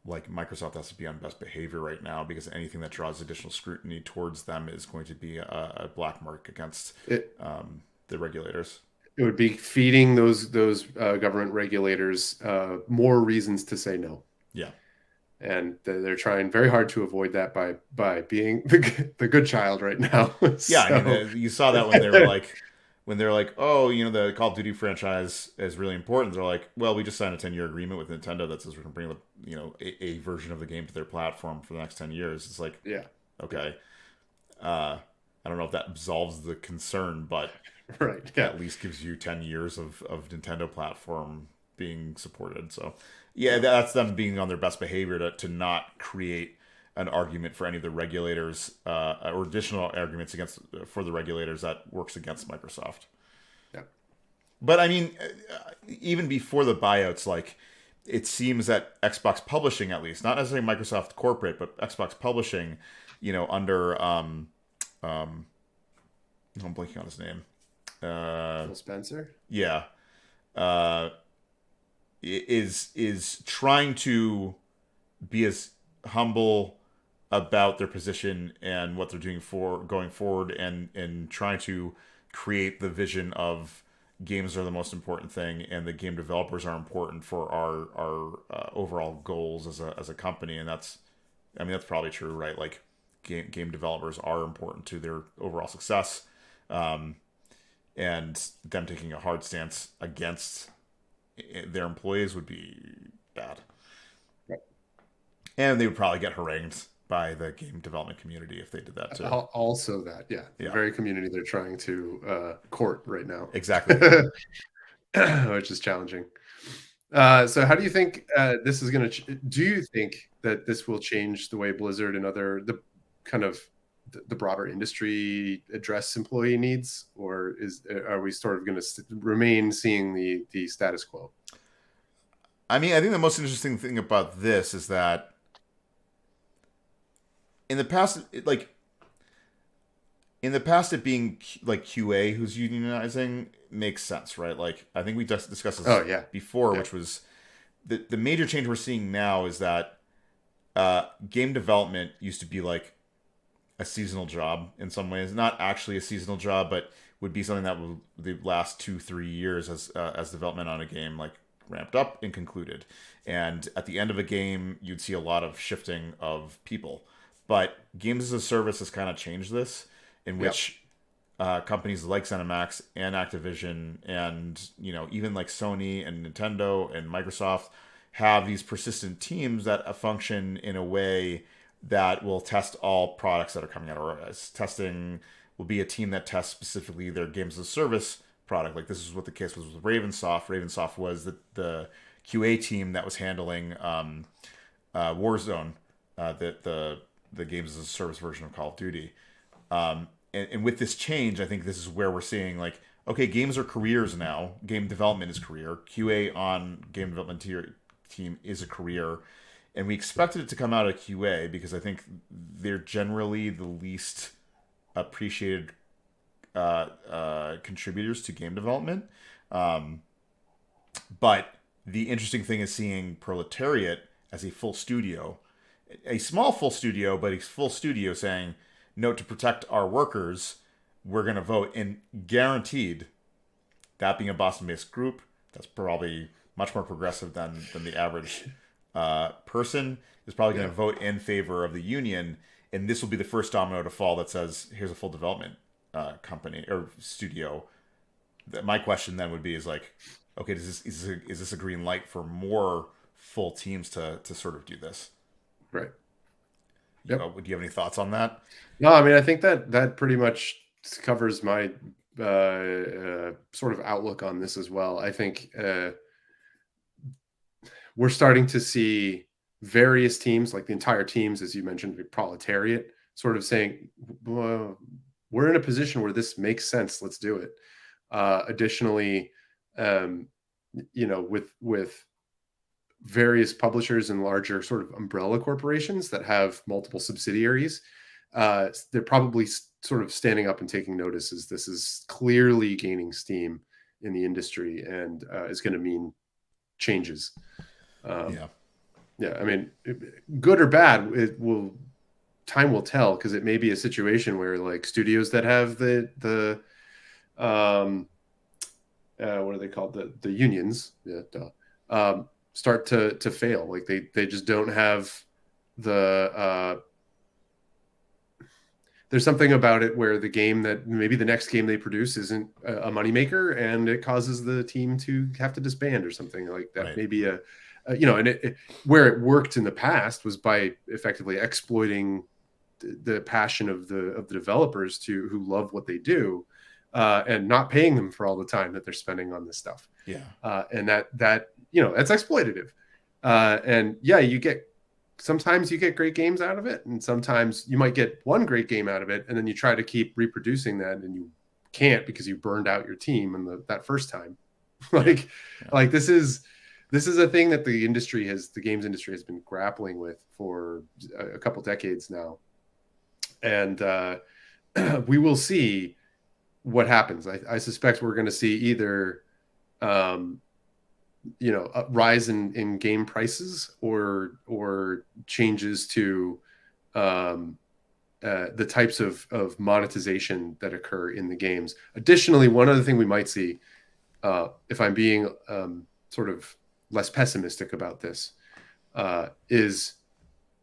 like, Microsoft has to be on best behavior right now, because anything that draws additional scrutiny towards them is going to be a black mark against the regulators. It would be feeding those government regulators more reasons to say no. Yeah. And they're trying very hard to avoid that by being the good child right now. Yeah, I mean, you saw that when they were like, oh, the Call of Duty franchise is really important. They're like, well, we just signed a 10-year agreement with Nintendo that says we're going to bring a version of the game to their platform for the next 10 years. It's like, yeah, okay, I don't know if that absolves the concern, but right, yeah, at least gives you 10 years of Nintendo platform being supported. So yeah, that's them being on their best behavior to not create an argument for any of the regulators, or additional arguments for the regulators that works against Microsoft. yeah. But I mean, even before the buyouts, like, it seems that Xbox Publishing, at least, not necessarily Microsoft corporate, but Xbox Publishing, under I'm blanking on his name. Phil Spencer. Yeah, is trying to be as humble about their position and what they're doing for going forward, and trying to create the vision of games are the most important thing, and the game developers are important for our overall goals as a company. And that's probably true, right? Like, game developers are important to their overall success, and them taking a hard stance against their employees would be bad. Right. And they would probably get harangued by the game development community if they did that too. Also that, yeah. The very community they're trying to court right now. Exactly. Which is challenging. So how do you think this is going to, do you think that this will change the way Blizzard and the kind of the broader industry address employee needs, or are we sort of going to remain seeing the status quo? I mean, I think the most interesting thing about this is that in the past, it being like QA who's unionizing makes sense, right? Like, I think we just discussed this before, which was the major change we're seeing now is that game development used to be like a seasonal job in some ways. Not actually a seasonal job, but would be something that would the last 2-3 years as development on a game like ramped up and concluded. And at the end of a game, you'd see a lot of shifting of people. But games as a service has kind of changed this, in which companies like ZeniMax and Activision and even like Sony and Nintendo and Microsoft have these persistent teams that function in a way that will test all products that are coming out. Or as testing will be a team that tests specifically their games as a service product. Like, this is what the case was with Ravensoft. Ravensoft was the QA team that was handling Warzone, the games as a service version of Call of Duty. And with this change, I think this is where we're seeing, like, okay, games are careers now. Game development is career. QA on game development team is a career. And we expected it to come out of QA because I think they're generally the least appreciated contributors to game development. But the interesting thing is seeing Proletariat as a full studio, a small full studio, but a full studio saying, "No, to protect our workers, we're going to vote." And guaranteed, that being a Boston-based group, that's probably much more progressive than the average person, is probably going to vote in favor of the union. And this will be the first domino to fall that says, "Here's a full development company or studio." My question then would be is like, okay, is this a green light for more full teams to sort of do this? Right. Yep. Do you have any thoughts on that? No, I mean, I think that pretty much covers my sort of outlook on this as well. I think we're starting to see various teams, like the entire teams, as you mentioned, the Proletariat, sort of saying, well, we're in a position where this makes sense. Let's do it. Additionally, with various publishers and larger sort of umbrella corporations that have multiple subsidiaries, they're probably sort of standing up and taking notice as this is clearly gaining steam in the industry and is going to mean changes. I mean, good or bad, time will tell, because it may be a situation where like studios that have the what are they called, the unions, start to fail. Like they just don't have the there's something about it where the game that maybe the next game they produce isn't a moneymaker, and it causes the team to have to disband or something like that. Right. Maybe and where it worked in the past was by effectively exploiting the passion of the developers who love what they do, and not paying them for all the time that they're spending on this stuff. Yeah. And that that's exploitative. And yeah, sometimes you get great games out of it, and sometimes you might get one great game out of it, and then you try to keep reproducing that, and you can't because you burned out your team in that first time. Like this is a thing that the games industry has been grappling with for a couple decades now, and we will see what happens. I suspect we're going to see either a rise in game prices or changes to the types of monetization that occur in the games. Additionally, one other thing we might see, if I'm being sort of less pessimistic about this, is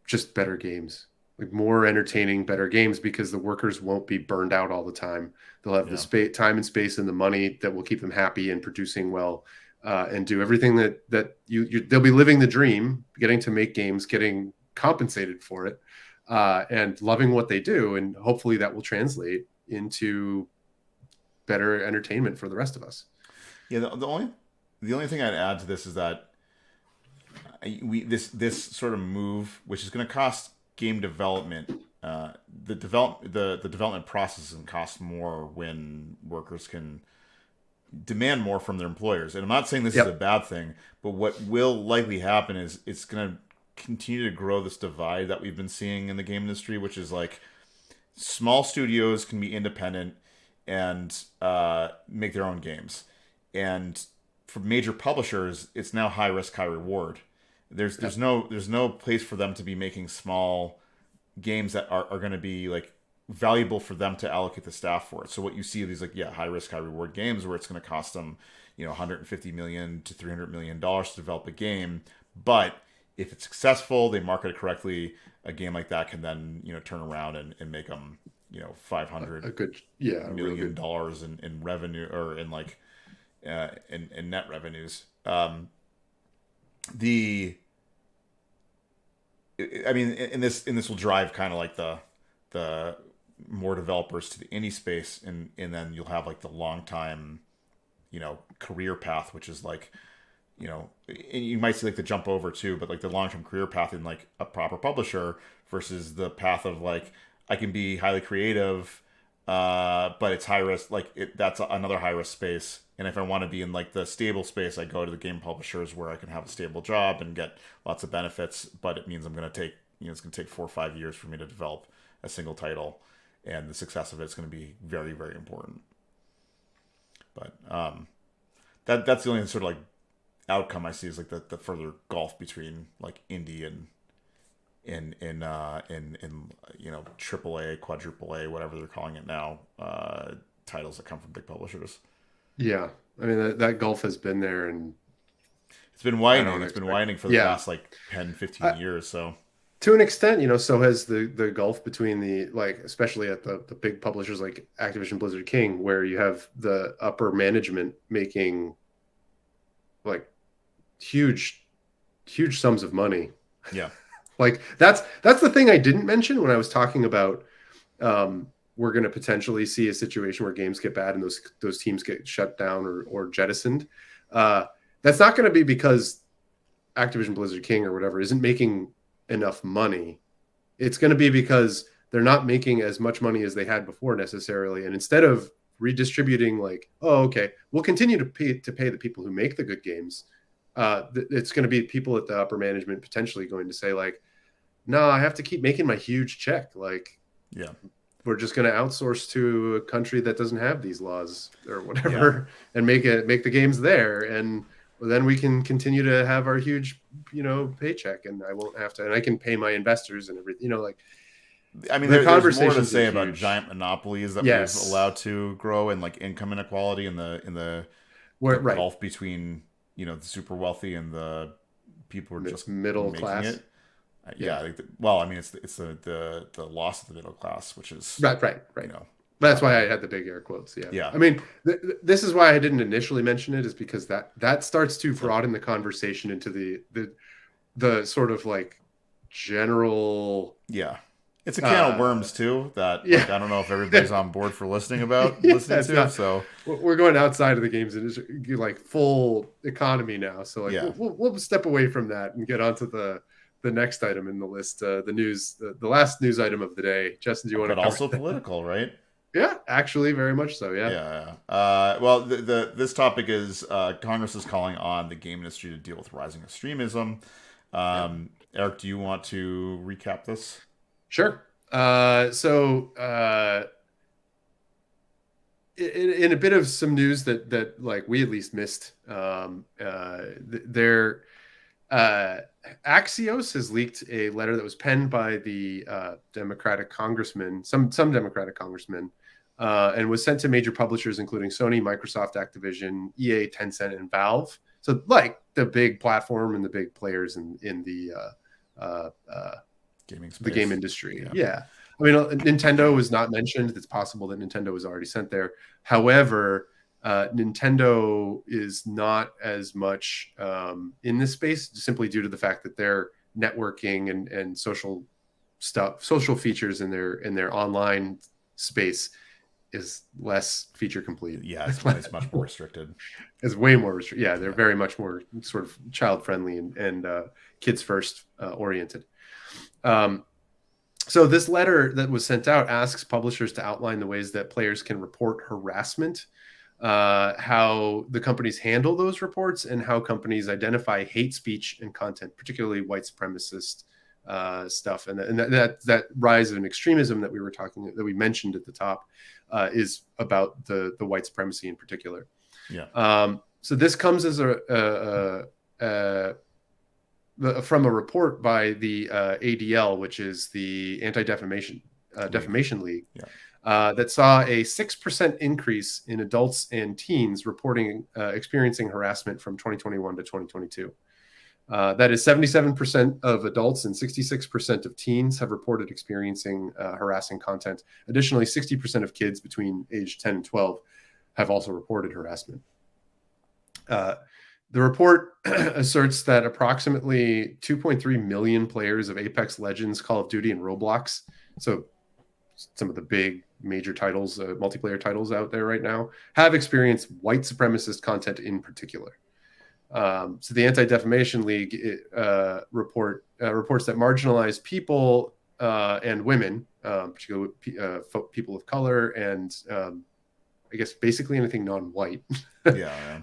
just better games, like more entertaining, better games, because the workers won't be burned out all the time. They'll have the time and space and the money that will keep them happy and producing well. And do everything that they'll be living the dream, getting to make games, getting compensated for it, and loving what they do. And hopefully that will translate into better entertainment for the rest of us. Yeah. The only thing I'd add to this is that this sort of move, which is going to cost game development, the development process can cost more when workers can demand more from their employers. And I'm not saying this is a bad thing, but what will likely happen is it's going to continue to grow this divide that we've been seeing in the game industry, which is like small studios can be independent and make their own games. And for major publishers, it's now high risk, high reward. There's no place for them to be making small games that are going to be like valuable for them to allocate the staff for it. So what you see are these high risk, high reward games where it's going to cost them, $150 million to $300 million to develop a game. But if it's successful, they market it correctly, a game like that can then, turn around and make them, $500 million in revenue, or in in net revenues. This will drive kind of like the more developers to the indie space, and then you'll have like the long time, career path, which is like, and you might see like the jump over too, but like the long term career path in like a proper publisher versus the path of like, I can be highly creative, but it's high risk. That's another high risk space. And if I want to be in like the stable space, I go to the game publishers where I can have a stable job and get lots of benefits. But it means I'm going to take, it's going to take 4 or 5 years for me to develop a single title, and the success of it is going to be very, very important. But that's the only sort of like outcome I see is like the further gulf between like indie and in triple A, quadruple A, whatever they're calling it now, titles that come from big publishers. Yeah, I mean that gulf has been there, and It's been widening. It's been widening for the yeah, past like 10, 15 years. So to an extent, so has the gulf between the, like, especially at the big publishers like Activision, Blizzard, King, where you have the upper management making like huge sums of money. yeah, Like that's the thing I didn't mention when I was talking about we're going to potentially see a situation where games get bad and those teams get shut down or jettisoned. That's not going to be because Activision, Blizzard, King, or whatever isn't making enough money. It's going to be because they're not making as much money as they had before necessarily. And instead of redistributing, like, oh, okay, we'll continue to pay the people who make the good games. It's going to be people at the upper management potentially going to say, like, no, I have to keep making my huge check. Like, yeah, we're just going to outsource to a country that doesn't have these laws or whatever, and make the games there. And then we can continue to have our huge, paycheck, and I won't have to, and I can pay my investors and everything, like, I mean, there's more to say about giant monopolies that we've allowed to grow, and like income inequality in the gulf between, the super wealthy and the people who are just middle class. It. Yeah. I think it's the loss of the middle class, which is right. That's why I had the big air quotes. Yeah. I mean, this is why I didn't initially mention it, is because that starts to broaden the conversation into the sort of like general. Yeah. It's a can of worms too that like, I don't know if everybody's on board for listening to. So we're going outside of the games industry, like full economy now. So like we'll step away from that and get onto the next item in the list, the news, the last news item of the day. Justin, do you want to? But also political, right? Yeah, actually, very much so. Yeah. Yeah. Well, this topic is Congress is calling on the game industry to deal with rising extremism. Eric, do you want to recap this? Sure. So in a bit of some news that like we at least missed, Axios has leaked a letter that was penned by the Democratic congressman, some Democratic congressman, and was sent to major publishers including Sony, Microsoft, Activision, EA, Tencent, and Valve. So like the big platform and the big players in the gaming space. The game industry. Yeah. I mean, Nintendo was not mentioned. It's possible that Nintendo was already sent there. However, Nintendo is not as much in this space, simply due to the fact that their networking and social features in their online space is less feature complete. Yeah, it's much more restricted. It's way more restricted. Yeah, they're very much more sort of child friendly and kids first oriented. So this letter that was sent out asks publishers to outline the ways that players can report harassment, how the companies handle those reports, and how companies identify hate speech and content, particularly white supremacist stuff. And that rise of extremism that we mentioned at the top is about the white supremacy in particular. Yeah. So this comes as from a report by the ADL, which is the Anti-Defamation Defamation League, that saw a 6% increase in adults and teens reporting experiencing harassment from 2021 to 2022. That is 77% of adults and 66% of teens have reported experiencing harassing content. Additionally, 60% of kids between age 10 and 12 have also reported harassment. The report asserts that approximately 2.3 million players of Apex Legends, Call of Duty, and Roblox, so some of the big major titles, multiplayer titles out there right now, have experienced white supremacist content in particular. So the Anti-Defamation League reports that marginalized people and women, particularly people of color and I guess basically anything non-white,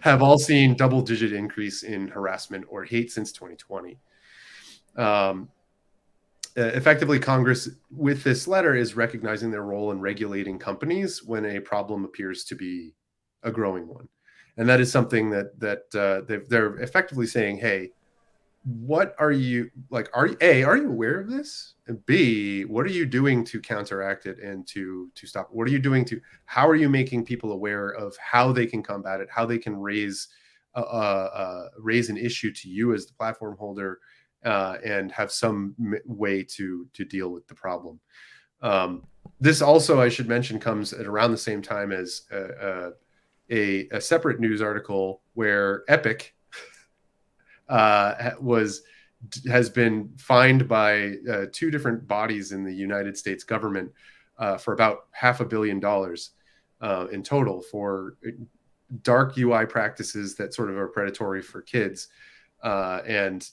have all seen double-digit increase in harassment or hate since 2020. Effectively, Congress, with this letter, is recognizing their role in regulating companies when a problem appears to be a growing one. and that is something they're effectively saying, hey, what are you like? Are you aware of this? And B, what are you doing to counteract it and to stop it? What are you doing to? How are you making people aware of how they can combat it? How they can raise an issue to you as the platform holder, and have some way to deal with the problem. This also, I should mention, comes at around the same time as a separate news article where Epic has been fined by two different bodies in the United States government for about $500 million in total for dark UI practices that sort of are predatory for kids. And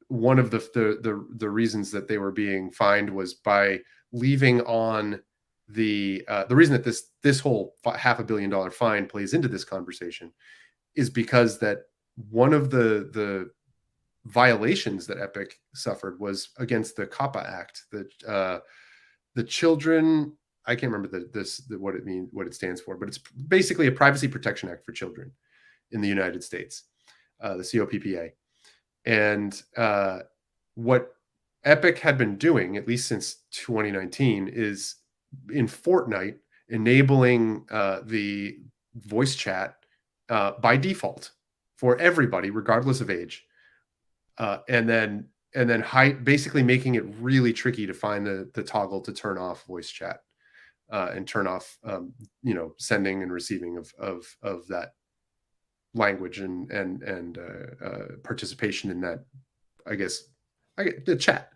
one of the reasons that they were being fined was by leaving on the reason that this whole $500 million fine plays into this conversation is because that one of the violations that Epic suffered was against the COPPA Act, the children. I can't remember what it stands for, but it's basically a Privacy Protection Act for children in the United States, the COPPA. And what Epic had been doing, at least since 2019, is in Fortnite enabling the voice chat by default for everybody, regardless of age, and then basically making it really tricky to find the toggle to turn off voice chat and turn off sending and receiving of that language and participation in that, I guess, the chat,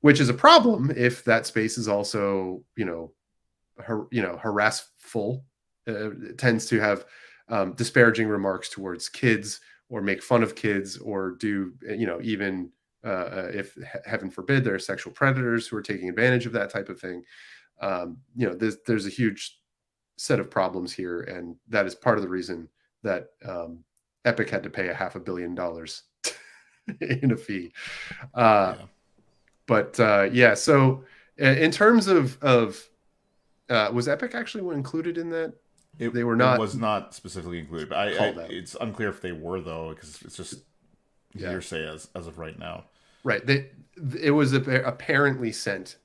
which is a problem if that space is also harassful. It tends to have disparaging remarks towards kids, or make fun of kids, or do even if heaven forbid there are sexual predators who are taking advantage of that type of thing. There's a huge set of problems here, and that is part of the reason that Epic had to pay $500 million in a fee. But so in terms of was Epic actually included in that? They were not. It was not specifically included, but it's unclear if they were, though, because it's just hearsay as of right now. Right. It was apparently sent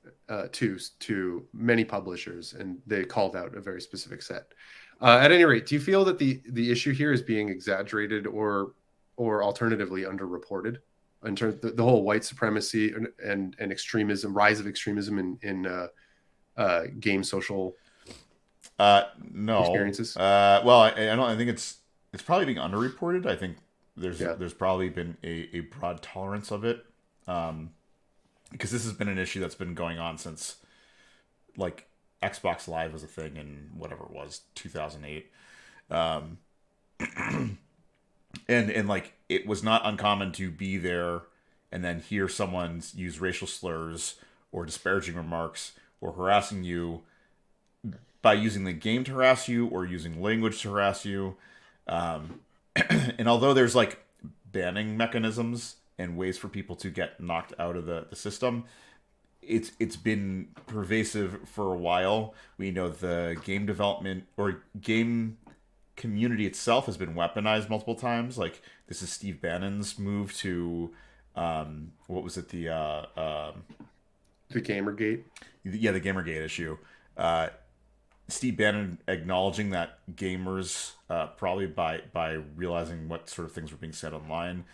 to many publishers, and they called out a very specific set. At any rate, do you feel that the issue here is being exaggerated or alternatively underreported in terms of the whole white supremacy and extremism, rise of extremism in game social no experiences? Well, I think it's probably being underreported. I think there's probably been a broad tolerance of it, because this has been an issue that's been going on since like Xbox Live was a thing in whatever it was, 2008. And like, it was not uncommon to be there and then hear someone use racial slurs or disparaging remarks or harassing you by using the game to harass you or using language to harass you. And although there's like banning mechanisms and ways for people to get knocked out of the system, it's been pervasive for a while. We know the game development or game community itself has been weaponized multiple times. Like, this is Steve Bannon's move to what was it, the Gamergate? Yeah, the Gamergate issue. Steve Bannon acknowledging that gamers, probably by realizing what sort of things were being said online,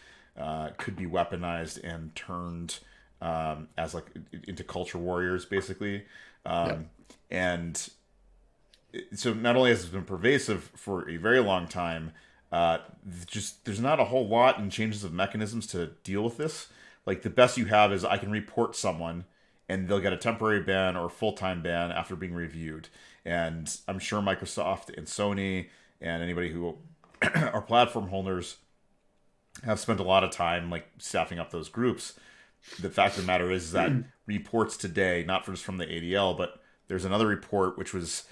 could be weaponized and turned as like into culture warriors, basically. And so not only has it been pervasive for a very long time, just there's not a whole lot in changes of mechanisms to deal with this. Like, the best you have is I can report someone and they'll get a temporary ban or full-time ban after being reviewed. And I'm sure Microsoft and Sony and anybody who are platform holders have spent a lot of time like staffing up those groups. The fact of the matter is that reports today, not just from the ADL, but there's another report which was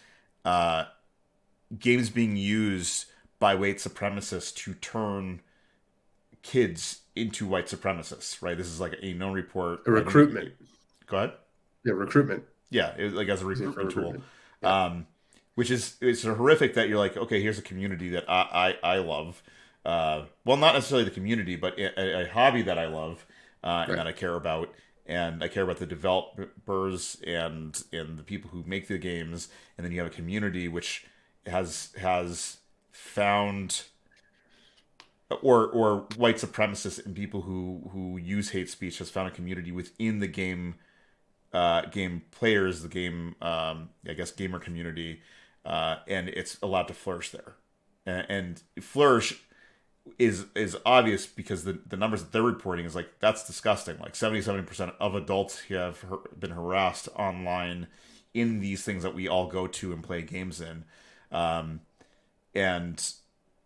games being used by white supremacists to turn kids into white supremacists, right? This is like a known report. A recruitment. Go ahead. Yeah, recruitment. Yeah, like as a recruitment tool. Yeah. which is it's horrific that you're like, okay, here's a community that I love. Well, not necessarily the community, but a hobby that I love and Right. that I care about, and I care about the developers and the people who make the games, and then you have a community which has found or white supremacists and people who use hate speech has found a community within the game players, the game I guess gamer community, and it's allowed to flourish there, and flourish is obvious because the numbers that they're reporting is like that's disgusting. Like 77% of adults have been harassed online in these things that we all go to and play games in, and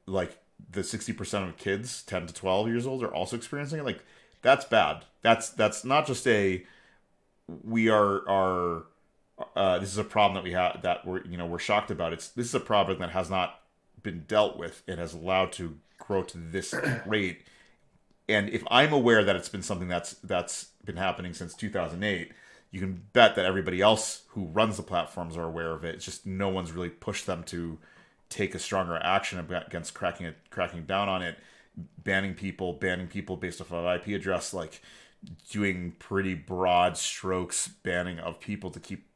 like the 60% of kids 10 to 12 years old are also experiencing it. Like that's bad. That's not just a we are this is a problem that we have that we're shocked about. This is a problem that has not been dealt with and has allowed to grow to this rate. And if I'm aware that it's been something that's been happening since 2008, you can bet that everybody else who runs the platforms are aware of it. It's just no one's really pushed them to take a stronger action against cracking down on it, banning people based off of IP address, like doing pretty broad strokes banning of people to keep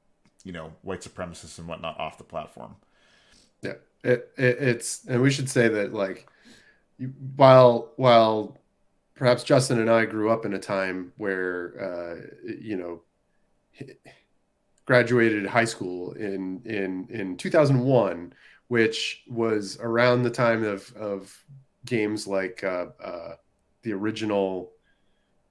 white supremacists and whatnot off the platform. Yeah, it's and we should say that like while perhaps Justin and I grew up in a time where graduated high school in 2001, which was around the time of games like the original,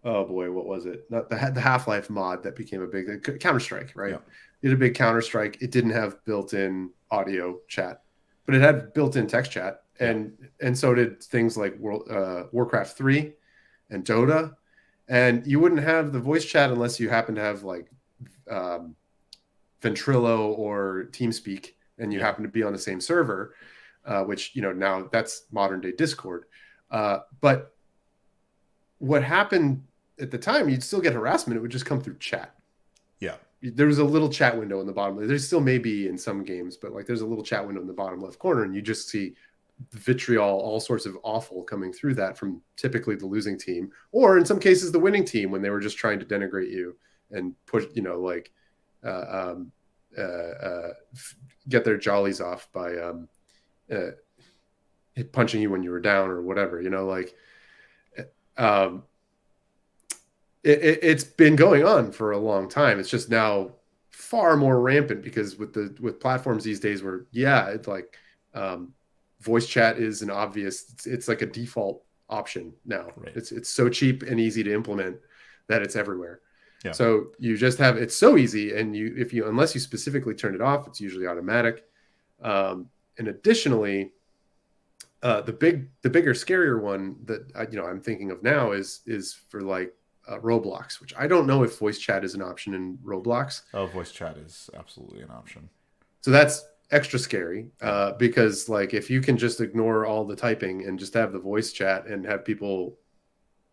oh boy, what was it? Not the Half-Life mod that became a big Counter-Strike, right? Yeah. It had a big Counter-Strike. It didn't have built-in audio chat, but it had built-in text chat, and so did things like Warcraft 3 and Dota. And you wouldn't have the voice chat unless you happen to have like Ventrilo or TeamSpeak, and you happen to be on the same server, which now that's modern day Discord. But what happened at the time, you'd still get harassment. It would just come through chat. Yeah. There was a little chat window in the bottom. There still may be in some games, but like there's a little chat window in the bottom left corner, and you just see vitriol, all sorts of awful coming through that from typically the losing team, or in some cases the winning team when they were just trying to denigrate you and push, get their jollies off by punching you when you were down or whatever. It's been going on for a long time. It's just now far more rampant because with platforms these days where it's like voice chat is an obvious, it's like a default option now. Right. It's so cheap and easy to implement that it's everywhere. Yeah. So you just have, it's so easy, and unless you specifically turn it off, it's usually automatic. And additionally, the bigger, scarier one that I'm thinking of now is for like Roblox, which I don't know if voice chat is an option in Roblox. Oh, voice chat is absolutely an option. So that's extra scary because like if you can just ignore all the typing and just have the voice chat and have people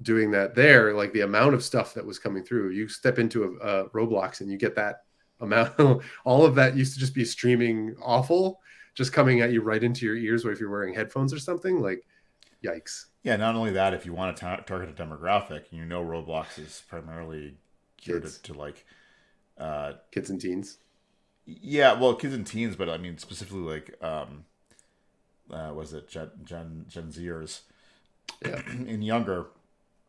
doing that there, like the amount of stuff that was coming through, you step into a Roblox and you get that amount. All of that used to just be streaming awful, just coming at you right into your ears, or if you're wearing headphones or something, like yikes. Yeah, not only that, if you want to target a demographic, Roblox is primarily geared to like kids and teens. Yeah, well, kids and teens, but I mean specifically like was it Gen Zers and younger.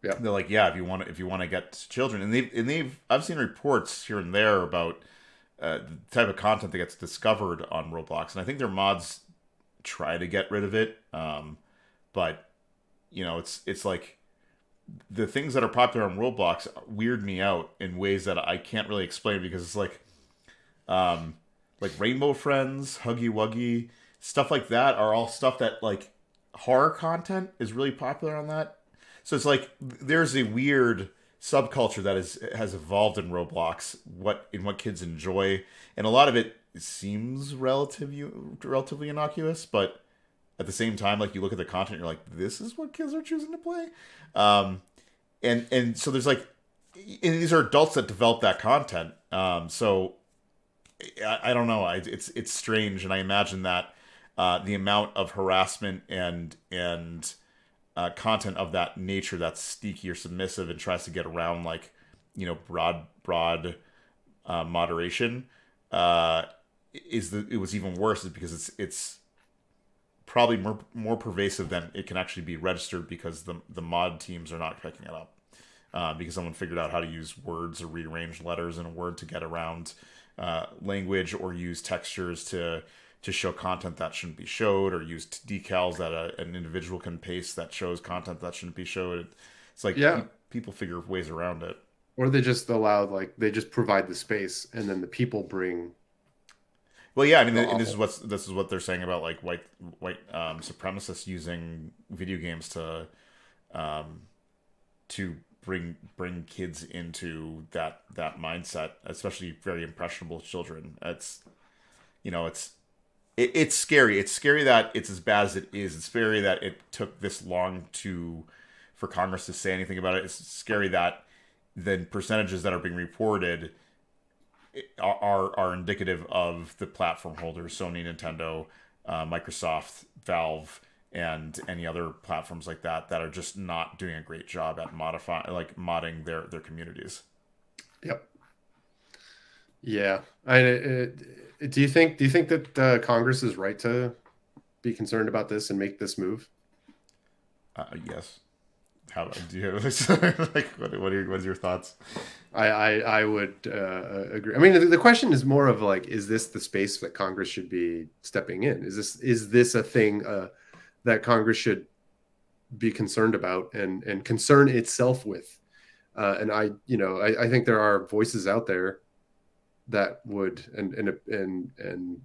Yeah, they're like, if you want to get children, and I've seen reports here and there about the type of content that gets discovered on Roblox, and I think their mods try to get rid of it, but it's like the things that are popular on Roblox weird me out in ways that I can't really explain, because it's like Rainbow Friends, Huggy Wuggy, stuff like that are all stuff that like horror content is really popular on that. So it's like there's a weird subculture that has evolved in Roblox, what kids enjoy, and a lot of it seems relatively innocuous, but at the same time, like you look at the content, you're like, this is what kids are choosing to play, and so there's like, and these are adults that develop that content, so I don't know. It's strange, and I imagine that the amount of harassment and content of that nature that's sneaky or submissive and tries to get around like broad moderation it was even worse is because it's probably more pervasive than it can actually be registered because the mod teams are not picking it up because someone figured out how to use words or rearrange letters in a word to get around language or use textures to show content that shouldn't be showed or use decals that an individual can paste that shows content that shouldn't be showed. It's like Yeah. people figure ways around it. Or they just allow, like, they just provide the space and then the people bring Well, yeah, I mean, the and awful. this is what they're saying about like white supremacists using video games um, to bring kids into that mindset, especially very impressionable children. It's scary. It's scary that it's as bad as it is. It's scary that it took this long to for Congress to say anything about it. It's scary that the percentages that are being reported are indicative of the platform holders, Sony, Nintendo, Microsoft, Valve, and any other platforms like that are just not doing a great job at modding their communities. Yep. Yeah. Do you think that Congress is right to be concerned about this and make this move? Yes. How do you like what's your thoughts? I would agree. I mean, the question is more of like, is this the space that Congress should be stepping in? Is this a thing that Congress should be concerned about and concern itself with? And I think there are voices out there that would and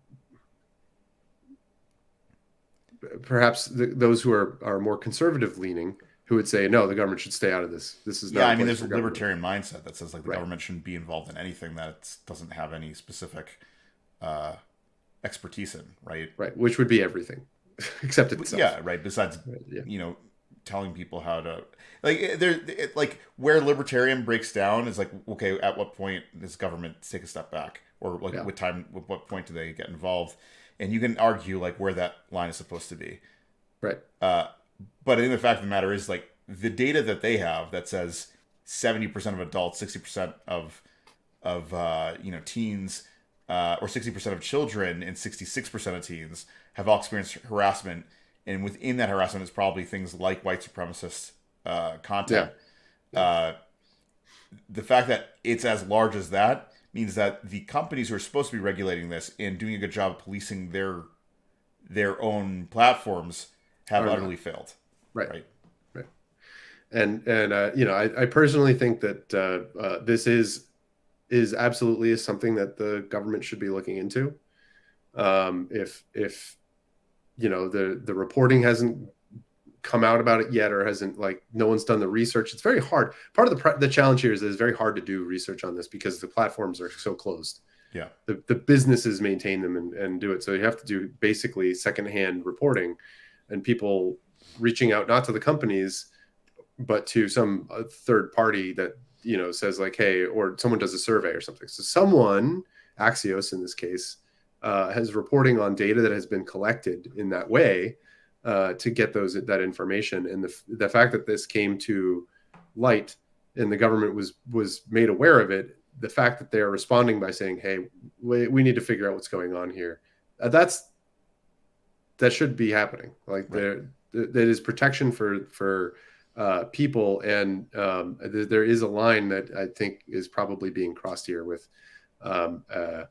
perhaps those who are more conservative leaning who would say no, the government should stay out of this. This is Yeah, not a I mean, place there's for a government. libertarian mindset that says like the Right, government shouldn't be involved in anything that doesn't have any specific uh, expertise in, right? right, which would be everything except itself. Yeah, right. Besides, Right, yeah, telling people how to like where libertarian breaks down is like, okay, at what point does government take a step back, or like yeah, what point do they get involved? And you can argue like where that line is supposed to be. right, Uh, but I think the fact of the matter is like the data that they have that says 70% of adults, 60% of teens, or 60% of children, and 66% of teens have all experienced harassment. And within that harassment is probably things like white supremacist yeah, content. yeah, Uh, the fact that it's as large as that means that the companies who are supposed to be regulating this and doing a good job of policing their own platforms have or not. utterly failed. Right, Right. right. And I personally think that this is absolutely is something that the government should be looking into. If the reporting hasn't come out about it yet, or hasn't, like, no one's done the research. It's very hard. Part of the challenge here is that it's very hard to do research on this because the platforms are so closed. Yeah. The businesses maintain them and do it, so you have to do basically secondhand reporting, and people reaching out not to the companies but to some third party that says like, hey, or someone does a survey or something. So someone, Axios in this case, has reporting on data that has been collected in that way to get that information. And the fact that this came to light and the government was made aware of it, the fact that they're responding by saying, hey, we need to figure out what's going on here, that should be happening. Like, Right. that is protection for people, and there is a line that I think is probably being crossed here with um, uh,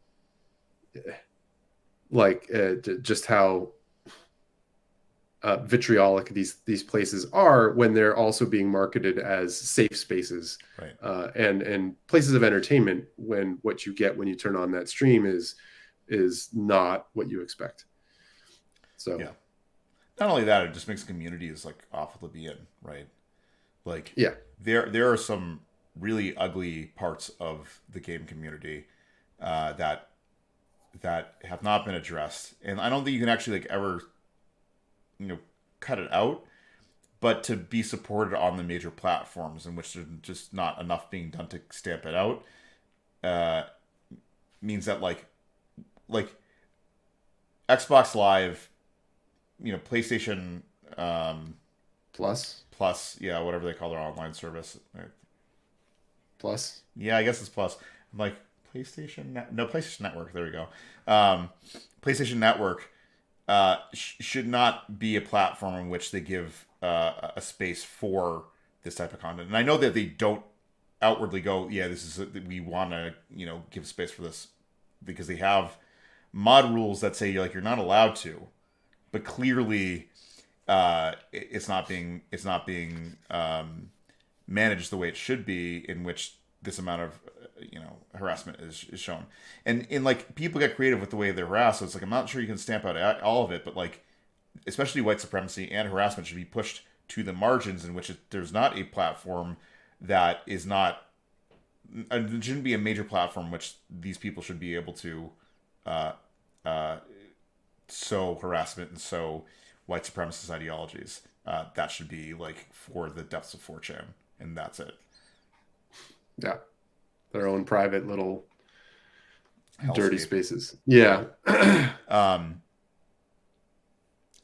just how vitriolic these places are when they're also being marketed as safe spaces, Right. and places of entertainment, when what you get when you turn on that stream is not what you expect. So Yeah. Not only that, it just makes communities like awful to be in, right? Like yeah, there are some really ugly parts of the game community that have not been addressed, and I don't think you can actually like ever cut it out. But to be supported on the major platforms in which there's just not enough being done to stamp it out, uh, means that like like Xbox Live, PlayStation Plus. Plus, yeah, whatever they call their online service. Plus. Yeah, I guess it's Plus. I'm like no, PlayStation Network. There we go. PlayStation Network should not be a platform in which they give a space for this type of content. And I know that they don't outwardly go, yeah, we want to give space for this, because they have mod rules that say you're not allowed to, but clearly it's not being managed the way it should be, in which this amount of harassment is shown. And people get creative with the way they're harassed, so it's I'm not sure you can stamp out all of it, but especially white supremacy and harassment should be pushed to the margins, in which there's not a platform that is not, there shouldn't be a major platform which these people should be able to sow harassment and sow white supremacist ideologies. That should be for the depths of 4chan, and that's it. Yeah, their own private little dirty Hellscape. spaces. Yeah.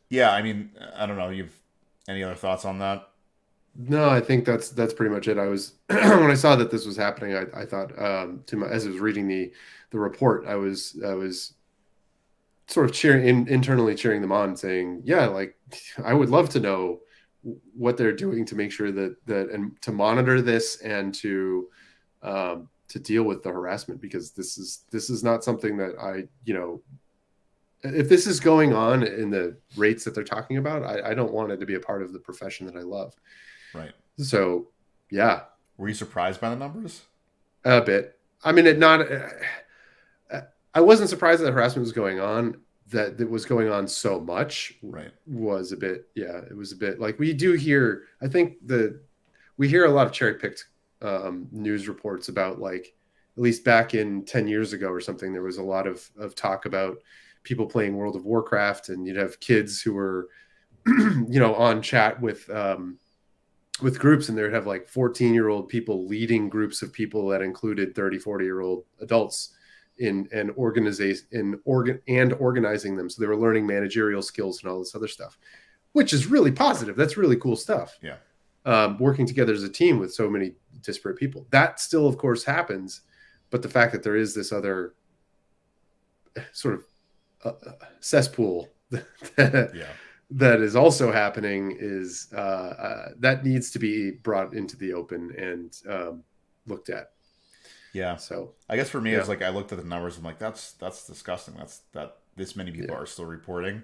Yeah, I mean, I don't know. You've any other thoughts on that? No, I think that's pretty much it. I was when I saw that this was happening, I thought as I was reading the report, I was sort of internally cheering them on, saying, yeah, I would love to know what they're doing to make sure that and to monitor this and to deal with the harassment, because this is not something that if this is going on in the rates that they're talking about, I don't want it to be a part of the profession that I love. Right. So, yeah. Were you surprised by the numbers? A bit. I mean, I wasn't surprised that harassment was going on. That it was going on so much, right, was a bit. Yeah, it was a bit we do hear. I think we hear a lot of cherry picked news reports about at least back in 10 years ago or something, there was a lot of talk about people playing World of Warcraft, and you'd have kids who were on chat with groups, and they'd have 14-year-old people leading groups of people that included 30-40-year-old adults and organizing them. So they were learning managerial skills and all this other stuff, which is really positive. That's really cool stuff. Yeah. Working together as a team with so many disparate people. That still, of course, happens. But the fact that there is this other sort of cesspool that is also happening is that needs to be brought into the open and looked at. Yeah. So I guess for me, it's I looked at the numbers. I'm like, that's disgusting. That this many people are still reporting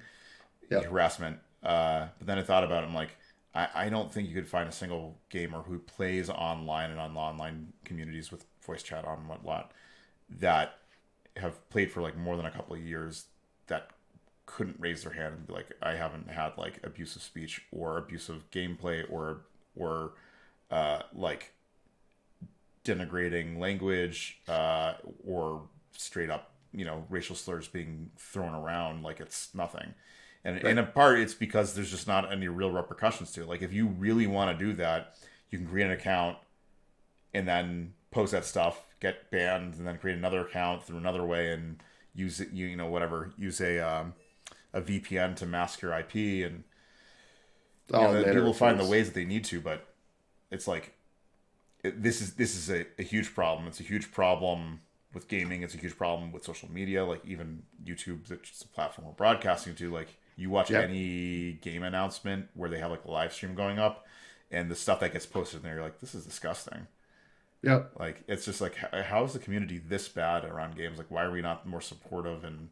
harassment. But then I thought about it. I'm like, I don't think you could find a single gamer who plays online and on online communities with voice chat on and whatnot that have played for more than a couple of years that couldn't raise their hand and be like, I haven't had abusive speech or abusive gameplay or denigrating language or straight up racial slurs being thrown around like it's nothing. And in part, it's because there's just not any real repercussions to it. If you really want to do that, you can create an account and then post that stuff, get banned, and then create another account through another way and use it. Use a VPN to mask your IP, and people will find the ways that they need to. But it's this is a huge problem. It's a huge problem with gaming. It's a huge problem with social media. Even YouTube, that's the platform we're broadcasting to. You watch any game announcement where they have a live stream going up, and the stuff that gets posted in there, you're like, this is disgusting. Yeah. It's just how is the community this bad around games? Why are we not more supportive? And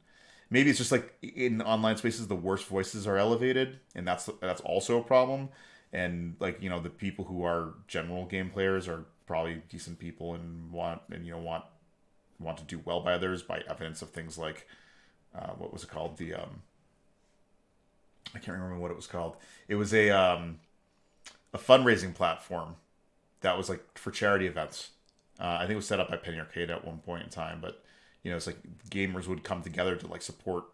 maybe it's just in online spaces, the worst voices are elevated, and that's also a problem. And the people who are general game players are probably decent people and want to do well by others by evidence of things what was it called? I can't remember what it was called. It was a fundraising platform that was for charity events. I think it was set up by Penny Arcade at one point in time, but it's gamers would come together to support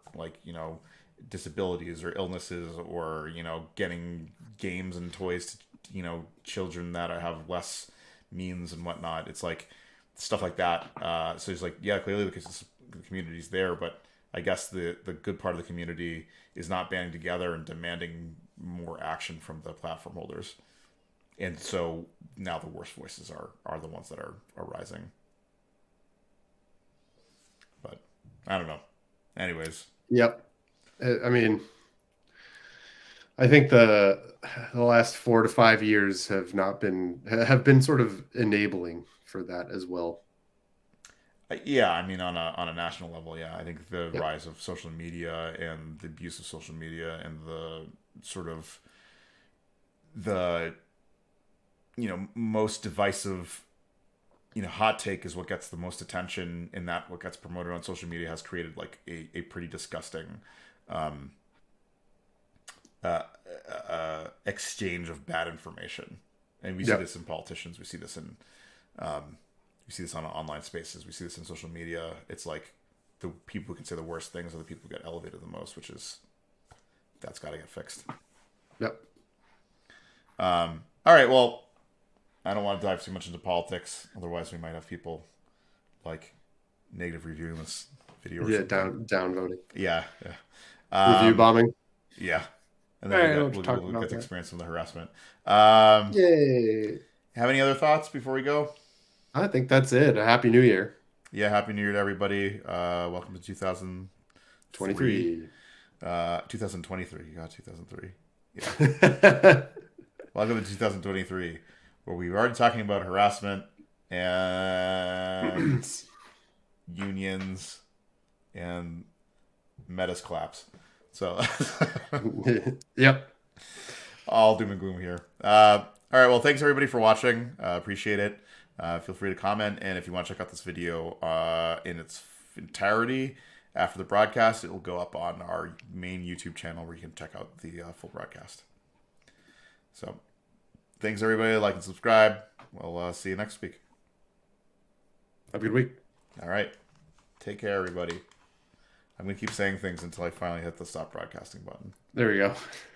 disabilities or illnesses or getting games and toys to children that have less means and whatnot. It's stuff like that. So it's clearly the community's there, but I guess the good part of the community is not banding together and demanding more action from the platform holders. And so now the worst voices are the ones that are rising. But I don't know. Anyways. Yep. I mean, I think the last 4 to 5 years have been sort of enabling for that as well. Yeah, I mean on a national level, yeah. I think the Yep. rise of social media and the abuse of social media and the sort of the most divisive hot take is what gets the most attention, and that what gets promoted on social media has created like a pretty disgusting um, exchange of bad information. And we see Yep. this in politicians. We see this in we see this on online spaces. We see this in social media. It's like the people who can say the worst things are the people who get elevated the most, which is that's got to get fixed. Yep. All right. Well, I don't want to dive too much into politics. Otherwise, we might have people like negative reviewing this video. Or Yeah, something. down voting. Yeah. Yeah. Review bombing. Yeah. And All right, then we'll get to experience some of the harassment. Yay. Have any other thoughts before we go? I think that's it. A happy new year. Yeah, happy New Year to everybody. Welcome to 2023. 2023. You got 2003. Yeah. Welcome to 2023, where we've already talking about harassment and unions and Meta's collapse. So, Yep. all doom and gloom here. All right. Well, thanks everybody for watching. Appreciate it. Feel free to comment, and if you want to check out this video in its entirety after the broadcast, it will go up on our main YouTube channel where you can check out the full broadcast. So, thanks everybody. Like and subscribe. We'll see you next week. Have a good week. All right. Take care, everybody. I'm going to keep saying things until I finally hit the stop broadcasting button. There we go.